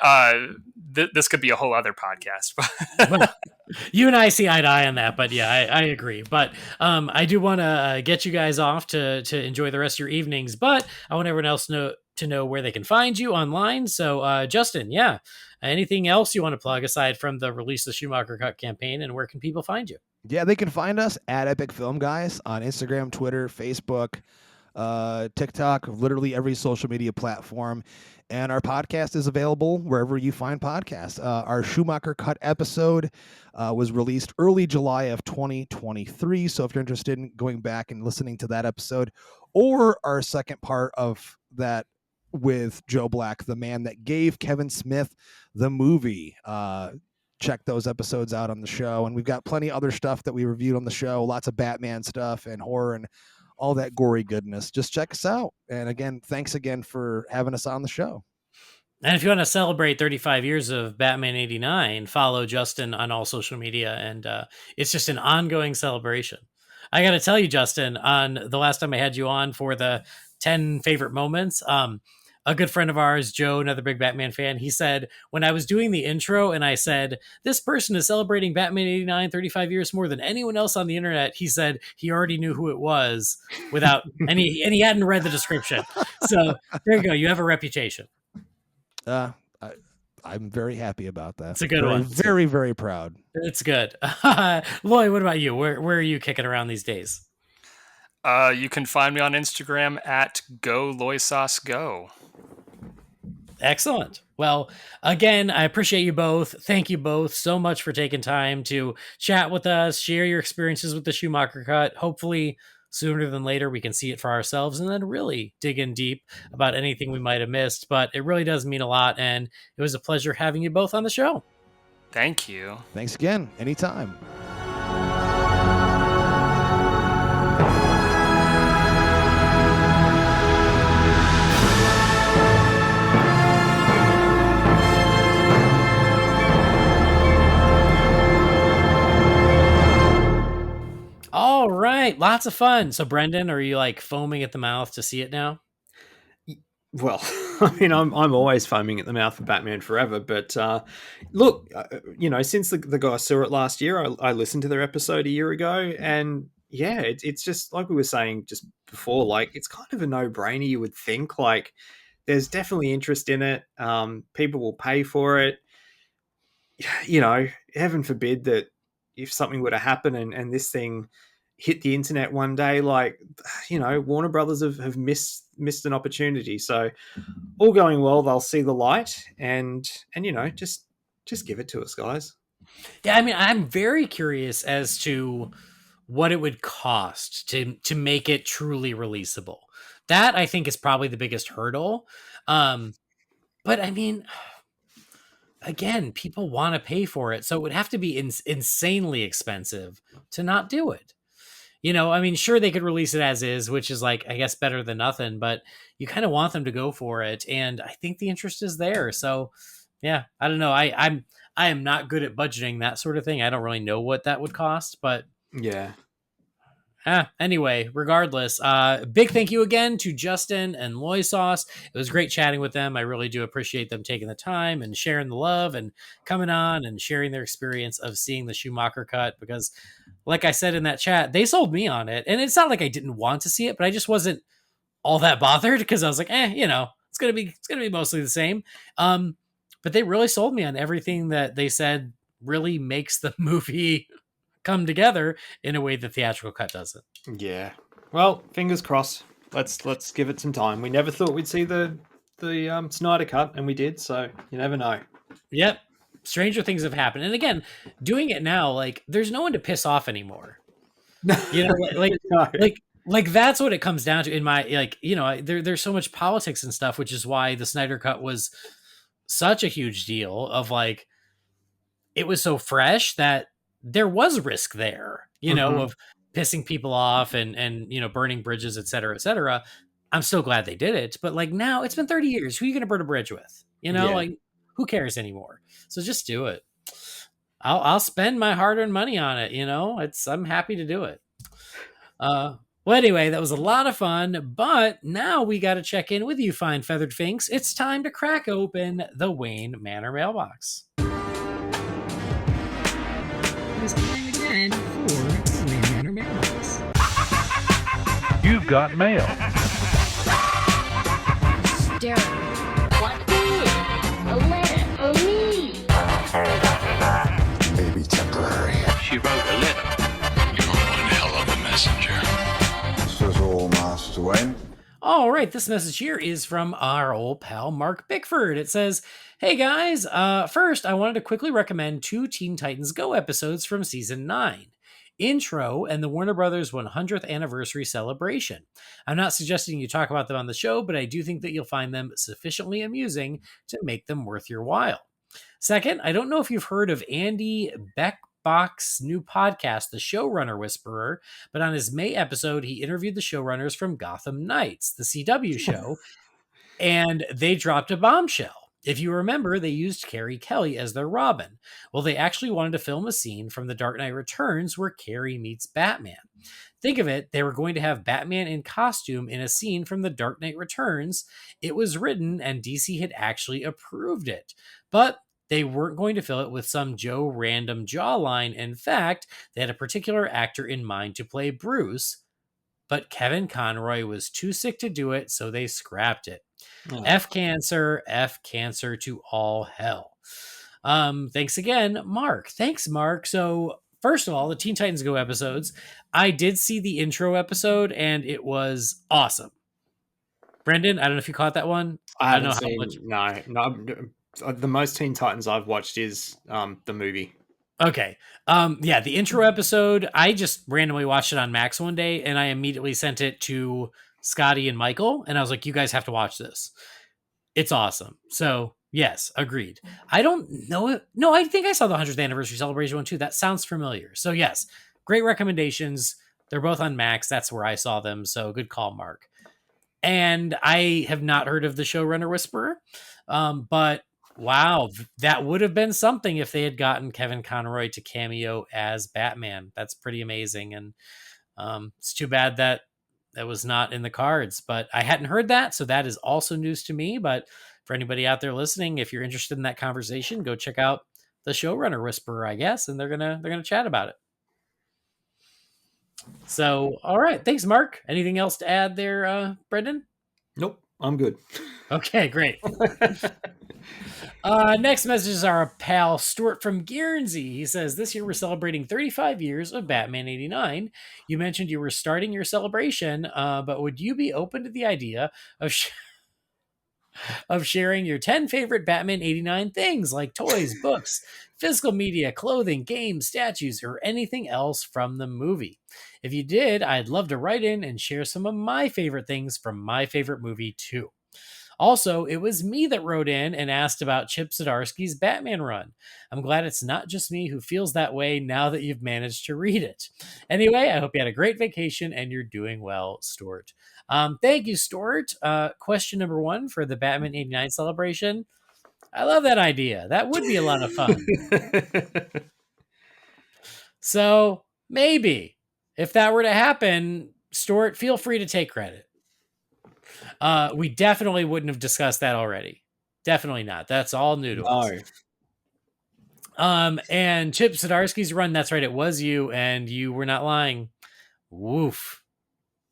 this could be a whole other podcast. You and I see eye to eye on that, but yeah, I agree. But I do want to get you guys off to enjoy the rest of your evenings, but I want everyone else to know where they can find you online. So Justin, yeah, anything else you want to plug aside from the release of the Schumacher Cut campaign, and where can people find you? Yeah, they can find us at Epic Film Guys on Instagram, Twitter, Facebook, TikTok, literally every social media platform. And our podcast is available wherever you find podcasts. Our Schumacher Cut episode was released early July of 2023. So if you're interested in going back and listening to that episode, or our second part of that with Joe Black, the man that gave Kevin Smith the movie, check those episodes out on the show. And we've got plenty of other stuff that we reviewed on the show, lots of Batman stuff and horror and all that gory goodness. Just check us out. And again, thanks again for having us on the show. And if you want to celebrate 35 years of Batman 89, follow Justin on all social media. And it's just an ongoing celebration. I got to tell you, Justin, on the last time I had you on for the 10 favorite moments, a good friend of ours, Joe, another big Batman fan, he said, when I was doing the intro and I said, this person is celebrating Batman 89 35 years more than anyone else on the internet, he said he already knew who it was without and he hadn't read the description. So there you go. You have a reputation. I'm very happy about that. It's a good one. Very, very proud. It's good. Lloyd, what about you? Where are you kicking around these days? You can find me on Instagram at GoLoysauceGo. Excellent. Well, again, I appreciate you both. Thank you both so much for taking time to chat with us, share your experiences with the Schumacher Cut. Hopefully sooner than later we can see it for ourselves and then really dig in deep about anything we might have missed. But it really does mean a lot, and it was a pleasure having you both on the show. Thank you. Thanks again. Anytime. All right, lots of fun. So, Brendan, are you like foaming at the mouth to see it now? Well, I mean, I'm always foaming at the mouth for Batman Forever, but look, since the guys saw it last year, I listened to their episode a year ago, and yeah, it's just like we were saying just before, like it's kind of a no-brainer. You would think, like, there's definitely interest in it. People will pay for it. Heaven forbid that if something were to happen and this thing hit the internet one day, like, Warner Brothers have missed an opportunity. So all going well, they'll see the light and just give it to us, guys. Yeah, I mean, I'm very curious as to what it would cost to make it truly releasable. That I think is probably the biggest hurdle. But I mean, again, people want to pay for it, so it would have to be insanely expensive to not do it. I mean, sure, they could release it as is, which is like, I guess, better than nothing, but you kind of want them to go for it. And I think the interest is there. So yeah, I don't know. I am not good at budgeting that sort of thing. I don't really know what that would cost, but yeah. Anyway, regardless, big thank you again to Justin and Loy Sauce. It was great chatting with them. I really do appreciate them taking the time and sharing the love and coming on and sharing their experience of seeing the Schumacher Cut, because like I said in that chat, they sold me on it. And it's not like I didn't want to see it, but I just wasn't all that bothered because I was like, it's gonna be mostly the same. But they really sold me on everything that they said really makes the movie come together in a way the theatrical cut doesn't. Yeah. Well, fingers crossed. Let's give it some time. We never thought we'd see the Snyder Cut, and we did. So you never know. Yep. Stranger things have happened. And again, doing it now, like, there's no one to piss off anymore. Like that's what it comes down to in my, there's so much politics and stuff, which is why the Snyder Cut was such a huge deal of like, it was so fresh that there was risk there, of pissing people off and burning bridges, et cetera, et cetera. I'm so glad they did it. But like now it's been 30 years. Who are you going to burn a bridge with? Like who cares anymore? So just do it. I'll spend my hard-earned money on it. I'm happy to do it. Well, anyway, that was a lot of fun, but now we got to check in with you, fine feathered finks. It's time to crack open the Wayne Manor mailbox. It's time again for the Wayne Manor mailbox. You've got mail. What is a letter for me? Maybe temporary. She wrote a letter. You're one hell of a messenger. This is all Master Wayne. All right, this message here is from our old pal Mark Bickford. It says, "Hey guys, first I wanted to quickly recommend 2 Teen Titans Go episodes from season 9. Intro and the Warner Brothers 100th anniversary celebration. I'm not suggesting you talk about them on the show, but I do think that you'll find them sufficiently amusing to make them worth your while. Second, I don't know if you've heard of Andy Beckbach's new podcast, The Showrunner Whisperer, but on his May episode, he interviewed the showrunners from Gotham Knights, the CW show, and they dropped a bombshell. If you remember, they used Carrie Kelly as their Robin. Well, they actually wanted to film a scene from The Dark Knight Returns where Carrie meets Batman. Think of it, they were going to have Batman in costume in a scene from The Dark Knight Returns. It was written and DC had actually approved it. But they weren't going to fill it with some Joe random jawline. In fact, they had a particular actor in mind to play Bruce, but Kevin Conroy was too sick to do it, so they scrapped it. F cancer to all hell. Thanks again, Mark. Thanks, Mark. So first of all, the Teen Titans Go episodes, I did see the intro episode and it was awesome. Brendan, I don't know if you caught that one. I don't know how much. No. The most Teen Titans I've watched is the movie. Okay. Yeah, the intro episode, I just randomly watched it on Max one day and I immediately sent it to Scotty and Michael and I was like, you guys have to watch this. It's awesome. So, yes, agreed. I don't know it. No, I think I saw the 100th anniversary celebration one too. That sounds familiar. So, yes, great recommendations. They're both on Max. That's where I saw them. So, good call, Mark. And I have not heard of the showrunner Whisperer. But wow, that would have been something if they had gotten Kevin Conroy to cameo as Batman. That's pretty amazing. And it's too bad that that was not in the cards, but I hadn't heard that. So that is also news to me. But for anybody out there listening, if you're interested in that conversation, go check out the showrunner Whisperer, I guess, and they're gonna chat about it. So, all right. Thanks, Mark. Anything else to add there, Brendan? Nope, I'm good. Okay, great. Next messages are a pal Stuart from Guernsey. He says, this year we're celebrating 35 years of Batman 89. You mentioned you were starting your celebration, but would you be open to the idea of of sharing your 10 favorite Batman 89 things like toys, books, physical media, clothing, games, statues, or anything else from the movie? If you did, I'd love to write in and share some of my favorite things from my favorite movie too. Also, it was me that wrote in and asked about Chip Zdarsky's Batman run. I'm glad it's not just me who feels that way now that you've managed to read it. Anyway, I hope you had a great vacation and you're doing well, Stuart. Thank you, Stuart. Question number 1 for the Batman 89 celebration. I love that idea. That would be a lot of fun. So maybe if that were to happen, Stuart, feel free to take credit. We definitely wouldn't have discussed that already. Definitely not. That's all new to us. And Chip Zdarsky's run, that's right, it was you, and you were not lying. Woof.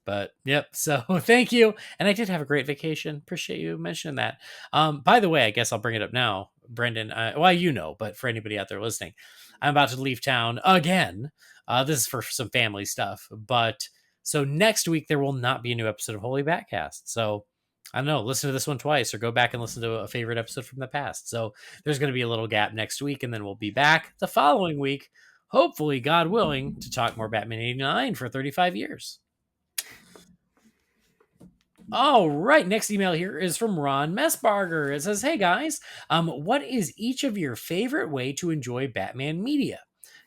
But yep, so thank you. And I did have a great vacation. Appreciate you mentioning that. By the way, I guess I'll bring it up now, Brendan. Well, you know, but for anybody out there listening, I'm about to leave town again. This is for some family stuff, but so next week there will not be a new episode of Holy BatCast. So I don't know, listen to this one twice or go back and listen to a favorite episode from the past. So there's going to be a little gap next week, and then we'll be back the following week, hopefully, God willing, to talk more Batman 89 for 35 years. All right, next email here is from Ron Messbarger. It says, hey guys, what is each of your favorite way to enjoy Batman media?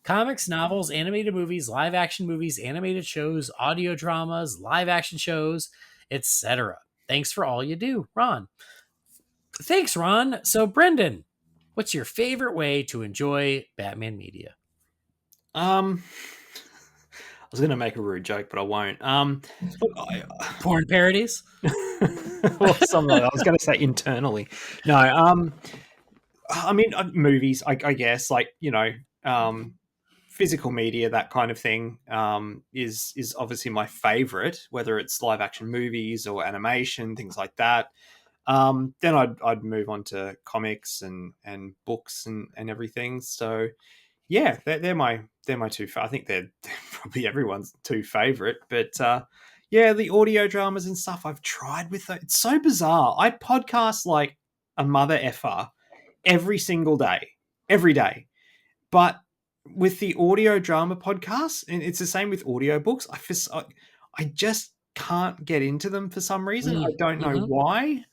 Comics, novels, animated movies, live action movies, animated shows, audio dramas, live action shows, etc. Thanks for all you do, Ron. Thanks, Ron. So, Brendan, what's your favorite way to enjoy Batman media? I was going to make a rude joke, but I won't. Porn parodies? Well, something I was going to say internally. No, I mean, movies, I guess, like, you know, physical media, that kind of thing, is obviously my favorite, whether it's live action movies or animation, things like that. Then I'd move on to comics and books and everything. So yeah, they're my two. I think they're probably everyone's two favorite. But yeah, the audio dramas and stuff I've tried with it. It's so bizarre. I podcast like a mother effer every single day, every day. But with the audio drama podcasts, and it's the same with audiobooks, I just can't get into them for some reason. I don't know why.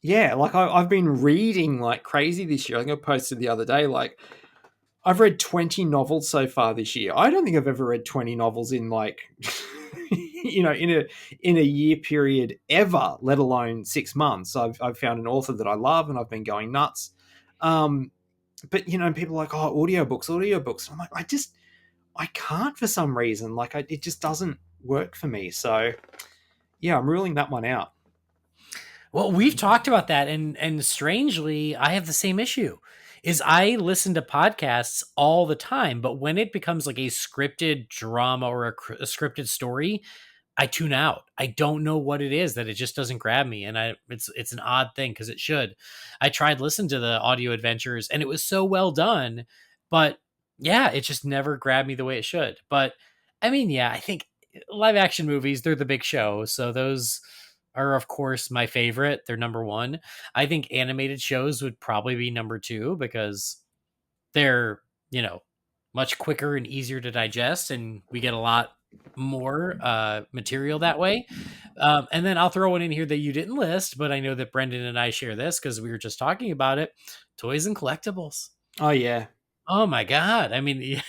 Yeah, like I've been reading like crazy this year. I think I posted the other day, like I've read 20 novels so far this year. I don't think I've ever read 20 novels in like, you know, in a year period ever, let alone 6 months. I've found an author that I love and I've been going nuts. But you know, people are like, oh, audiobooks. I'm like, I can't for some reason. Like it just doesn't work for me. So yeah, I'm ruling that one out. Well, we've talked about that, and strangely, I have the same issue. Is I listen to podcasts all the time, but when it becomes like a scripted drama or a scripted story, I tune out. I don't know what it is that it just doesn't grab me, and it's an odd thing because it should. I tried listening to the audio adventures, and it was so well done, but yeah, it just never grabbed me the way it should. But I mean, yeah, I think live action movies, they're the big show, so those are of course my favorite. They're number one. I think animated shows would probably be number two because they're, much quicker and easier to digest, and we get a lot more material that way. And then I'll throw one in here that you didn't list, but I know that Brendan and I share this because we were just talking about it. Toys and collectibles. Oh yeah. Oh my God. I mean,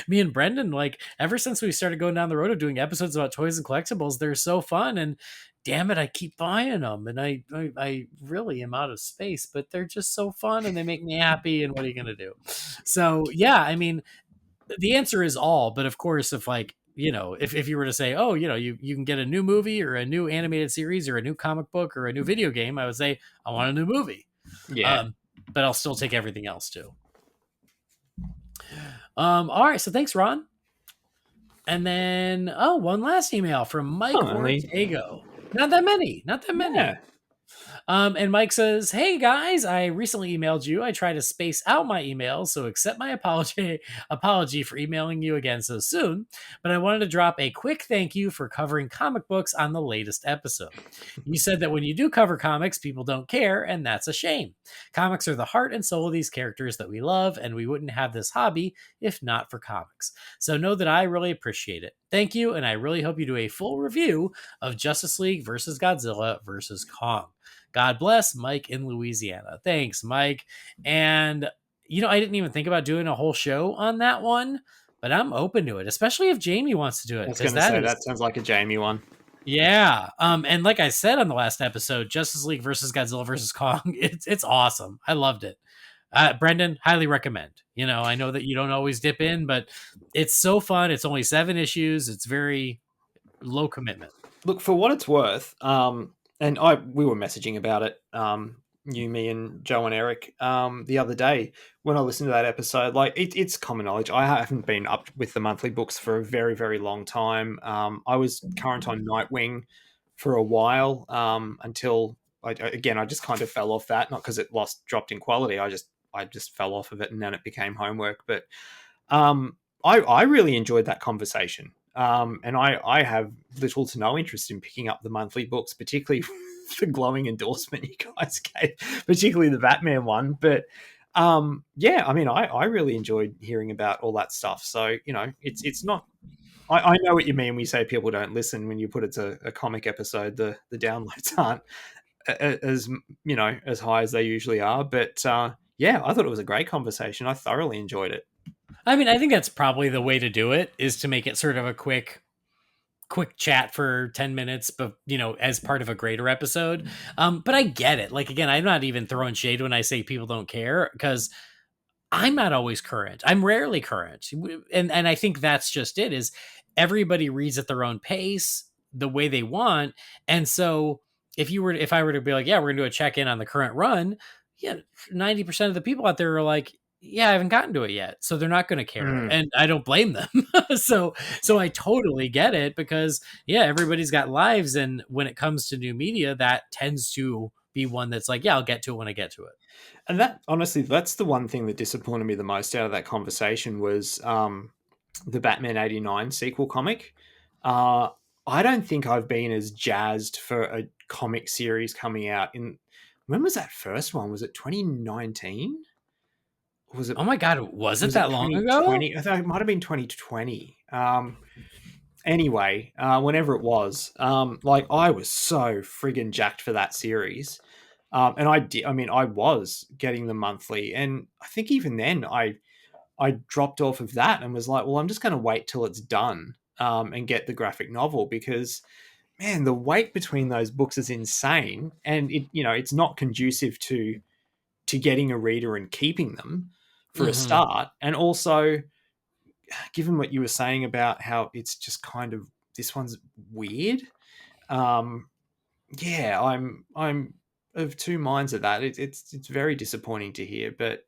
me and Brendan, like, ever since we started going down the road of doing episodes about toys and collectibles, they're so fun. And damn it, I keep buying them. And I really am out of space, but they're just so fun and they make me happy. And what are you going to do? So, yeah, I mean, the answer is all. But of course, if like, if you were to say, oh, you can get a new movie or a new animated series or a new comic book or a new video game, I would say, I want a new movie. Yeah. But I'll still take everything else too. All right, so thanks, Ron. And then one last email from Mike Ortego. Not that many. Yeah. And Mike says, "Hey guys, I recently emailed you. I try to space out my emails, so accept my apology for emailing you again so soon. But I wanted to drop a quick thank you for covering comic books on the latest episode. You said that when you do cover comics, people don't care, and that's a shame. Comics are the heart and soul of these characters that we love, and we wouldn't have this hobby if not for comics. So know that I really appreciate it. Thank you, and I really hope you do a full review of Justice League versus Godzilla versus Kong. God bless, Mike in Louisiana." Thanks, Mike. And, I didn't even think about doing a whole show on that one, but I'm open to it, especially if Jamie wants to do it. I was going to say, that sounds like a Jamie one. Yeah. And like I said on the last episode, Justice League versus Godzilla versus Kong, it's awesome. I loved it. Brendan, highly recommend. I know that you don't always dip in, but it's so fun. It's only 7 issues. It's very low commitment. Look, for what it's worth, and we were messaging about it, you, me, and Joe and Eric, the other day when I listened to that episode. Like, it's common knowledge. I haven't been up with the monthly books for a very, very long time. I was current on Nightwing for a while, until I just kind of fell off that. Not because it dropped in quality. I just fell off of it, and then it became homework. But I really enjoyed that conversation. And I have little to no interest in picking up the monthly books, particularly the glowing endorsement you guys gave, particularly the Batman one. But I mean, I really enjoyed hearing about all that stuff. So, it's not, I know what you mean when you say people don't listen when you put it to a comic episode. The downloads aren't as high as they usually are. But I thought it was a great conversation. I thoroughly enjoyed it. I mean, I think that's probably the way to do it, is to make it sort of a quick chat for 10 minutes, but as part of a greater episode. But I get it. Like, again, I'm not even throwing shade when I say people don't care, because I'm not always current. I'm rarely current. And I think that's just it, is everybody reads at their own pace, the way they want. And so if I were to be like, yeah, we're gonna do a check-in on the current run, 90% of the people out there are like, yeah, I haven't gotten to it yet, so they're not going to care. And I don't blame them. So I totally get it, because everybody's got lives, and when it comes to new media, that tends to be one that's like, I'll get to it when I get to it. And that, honestly, that's the one thing that disappointed me the most out of that conversation was the Batman 89 sequel comic. I don't think I've been as jazzed for a comic series coming out when was that first one? Was it 2019? Was it? Oh my God, was it that long ago? I thought it might have been 2020. Anyway, whenever it was, I was so friggin' jacked for that series. And I was getting the monthly, and I think even then I dropped off of that and was like, well, I'm just going to wait till it's done, and get the graphic novel, because man, the wait between those books is insane. And it's not conducive to getting a reader and keeping them for a start. And also, given what you were saying about how it's just kind of, this one's weird. I'm of two minds of that. It's very disappointing to hear, but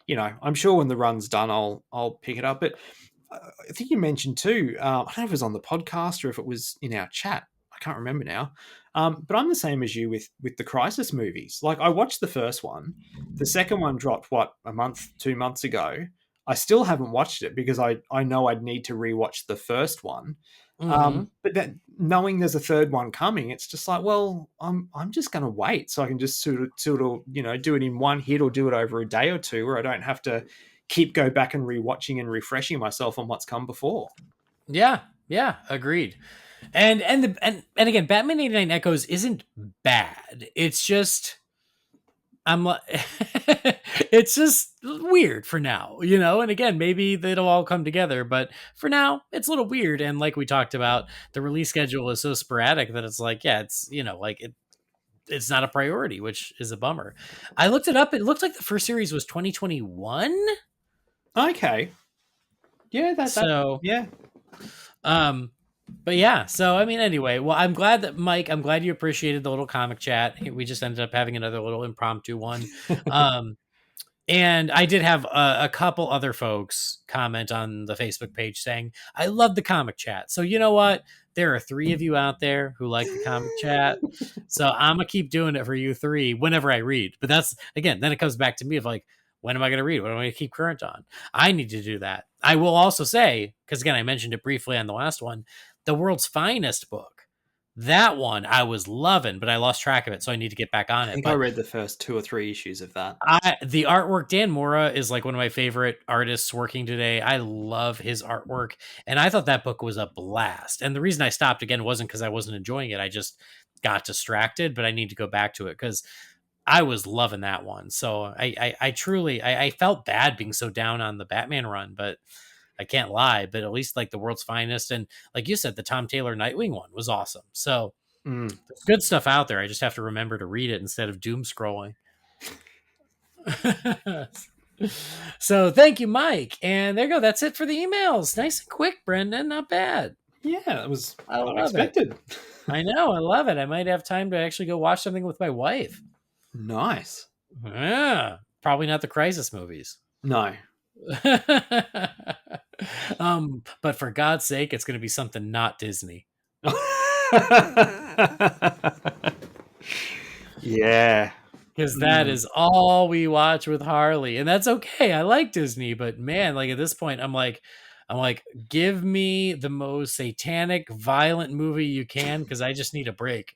I'm sure when the run's done, I'll pick it up. But I think you mentioned too, I don't know if it was on the podcast or if it was in our chat, I can't remember now. But I'm the same as you with the Crisis movies. Like, I watched the first one. The second one dropped, 2 months ago. I still haven't watched it because I know I'd need to rewatch the first one. But that, knowing there's a third one coming, it's just like, well, I'm just going to wait so I can just sort of do it in one hit, or do it over a day or two, where I don't have to go back and rewatching and refreshing myself on what's come before. Yeah, agreed. And again, Batman 89 Echoes isn't bad. It's just I'm like it's just weird for now, and again, maybe it'll all come together, but for now it's a little weird. And like we talked about, the release schedule is so sporadic that it's like, it's it's not a priority, which is a bummer. I looked it up. It looked like the first series was 2021. Okay. Yeah, yeah. But yeah, so I mean, anyway, well, I'm glad that Mike, I'm glad you appreciated the little comic chat. We just ended up having another little impromptu one. And I did have a couple other folks comment on the Facebook page saying, I love the comic chat. So you know what? There are 3 of you out there who like the comic chat. So I'm going to keep doing it for you 3 whenever I read. But that's, again, then it comes back to me of like, when am I going to read? What am I going to keep current on? I need to do that. I will also say, because again, I mentioned it briefly on the last one, The World's Finest book. That one I was loving, but I lost track of it, so I need to get back on it. I think I read the first 2 or 3 issues of that. The artwork, Dan Mora is like one of my favorite artists working today. I love his artwork, and I thought that book was a blast. And the reason I stopped again wasn't because I wasn't enjoying it. I just got distracted, but I need to go back to it because I was loving that one. So I truly felt bad being so down on the Batman run, but I can't lie, but at least like The World's Finest, and like you said, the Tom Taylor Nightwing one was awesome. So there's good stuff out there. I just have to remember to read it instead of doom scrolling. So thank you, Mike. And there you go. That's it for the emails. Nice and quick, Brendan. Not bad. Yeah, that was I love unexpected. I know. I love it. I might have time to actually go watch something with my wife. Nice. Yeah. Probably not the Crisis movies. No. But for God's sake, it's going to be something not Disney. Yeah, because that is all we watch with Harley, and that's okay. I like Disney, but man, like at this point, I'm like, give me the most satanic, violent movie you can, because I just need a break.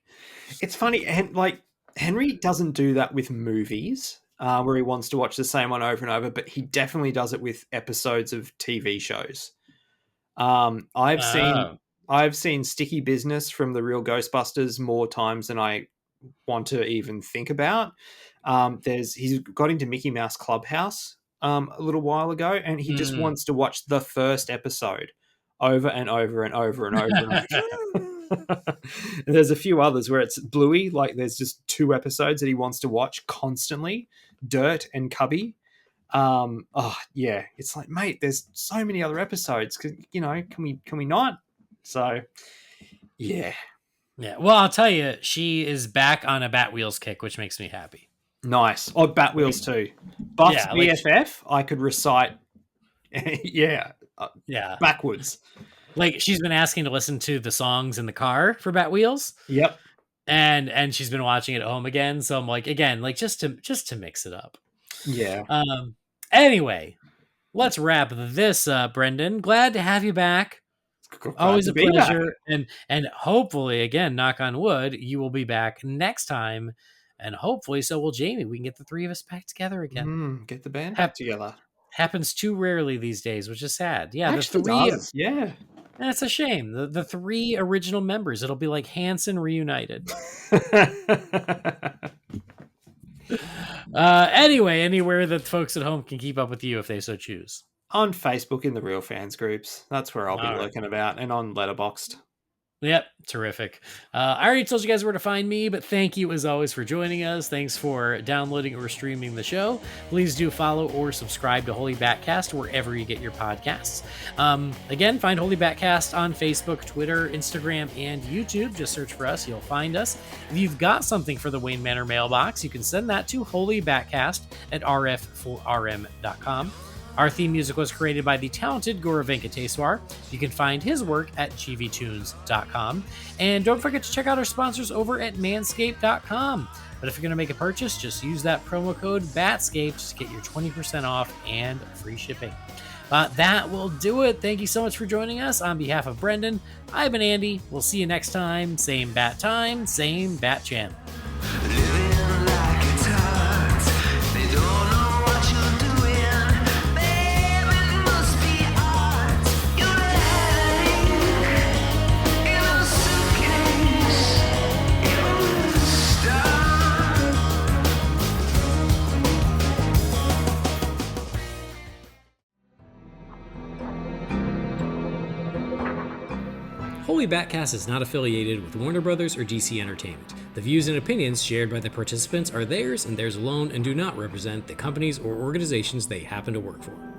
It's funny, and like Henry doesn't do that with movies. Where he wants to watch the same one over and over, but he definitely does it with episodes of TV shows. I've seen Sticky Business from The Real Ghostbusters more times than I want to even think about. He's got into Mickey Mouse Clubhouse a little while ago, and he just wants to watch the first episode over and over and over and over and over. And there's a few others where it's Bluey, like there's just 2 episodes that he wants to watch constantly. Dirt and Cubby. Yeah, it's like, mate, there's so many other episodes. Can we not? So yeah. Well, I'll tell you, she is back on a Batwheels kick, which makes me happy. Nice. Oh, Batwheels too. Buff's BFF, I could recite. Yeah. Backwards. Like, she's been asking to listen to the songs in the car for Batwheels. Yep. And she's been watching it at home again. So I'm like, again, like just to mix it up. Yeah. Anyway, let's wrap this up, Brendan. Glad to have you back. Always a pleasure. And hopefully, again, knock on wood, you will be back next time. And hopefully so will Jamie. We can get the 3 of us back together again. Get the band back together. Happens too rarely these days, which is sad. Yeah, actually the 3 does. Yeah. That's a shame. The 3 original members. It'll be like Hanson reunited. Anyway, anywhere that folks at home can keep up with you if they so choose. On Facebook in the Real Fans groups. That's where I'll be lurking about, and on Letterboxd. Yep, terrific. I already told you guys where to find me, but thank you as always for joining us. Thanks for downloading or streaming the show. Please do follow or subscribe to Holy BatCast wherever you get your podcasts. Again, find Holy BatCast on Facebook, Twitter, Instagram, and YouTube. Just search for us. You'll find us. If you've got something for the Wayne Manor mailbox, you can send that to holybatcast@rf4rm.com. Our theme music was created by the talented Gaurav Venkateswar. You can find his work at gvtunes.com. And don't forget to check out our sponsors over at manscaped.com. But if you're going to make a purchase, just use that promo code BATSCAPE to get your 20% off and free shipping. That will do it. Thank you so much for joining us. On behalf of Brendan, I've been Andy. We'll see you next time. Same bat time, same bat channel. Living like it's hard. They don't know what you're doing. Holy BatCast is not affiliated with Warner Brothers or DC Entertainment. The views and opinions shared by the participants are theirs and theirs alone and do not represent the companies or organizations they happen to work for.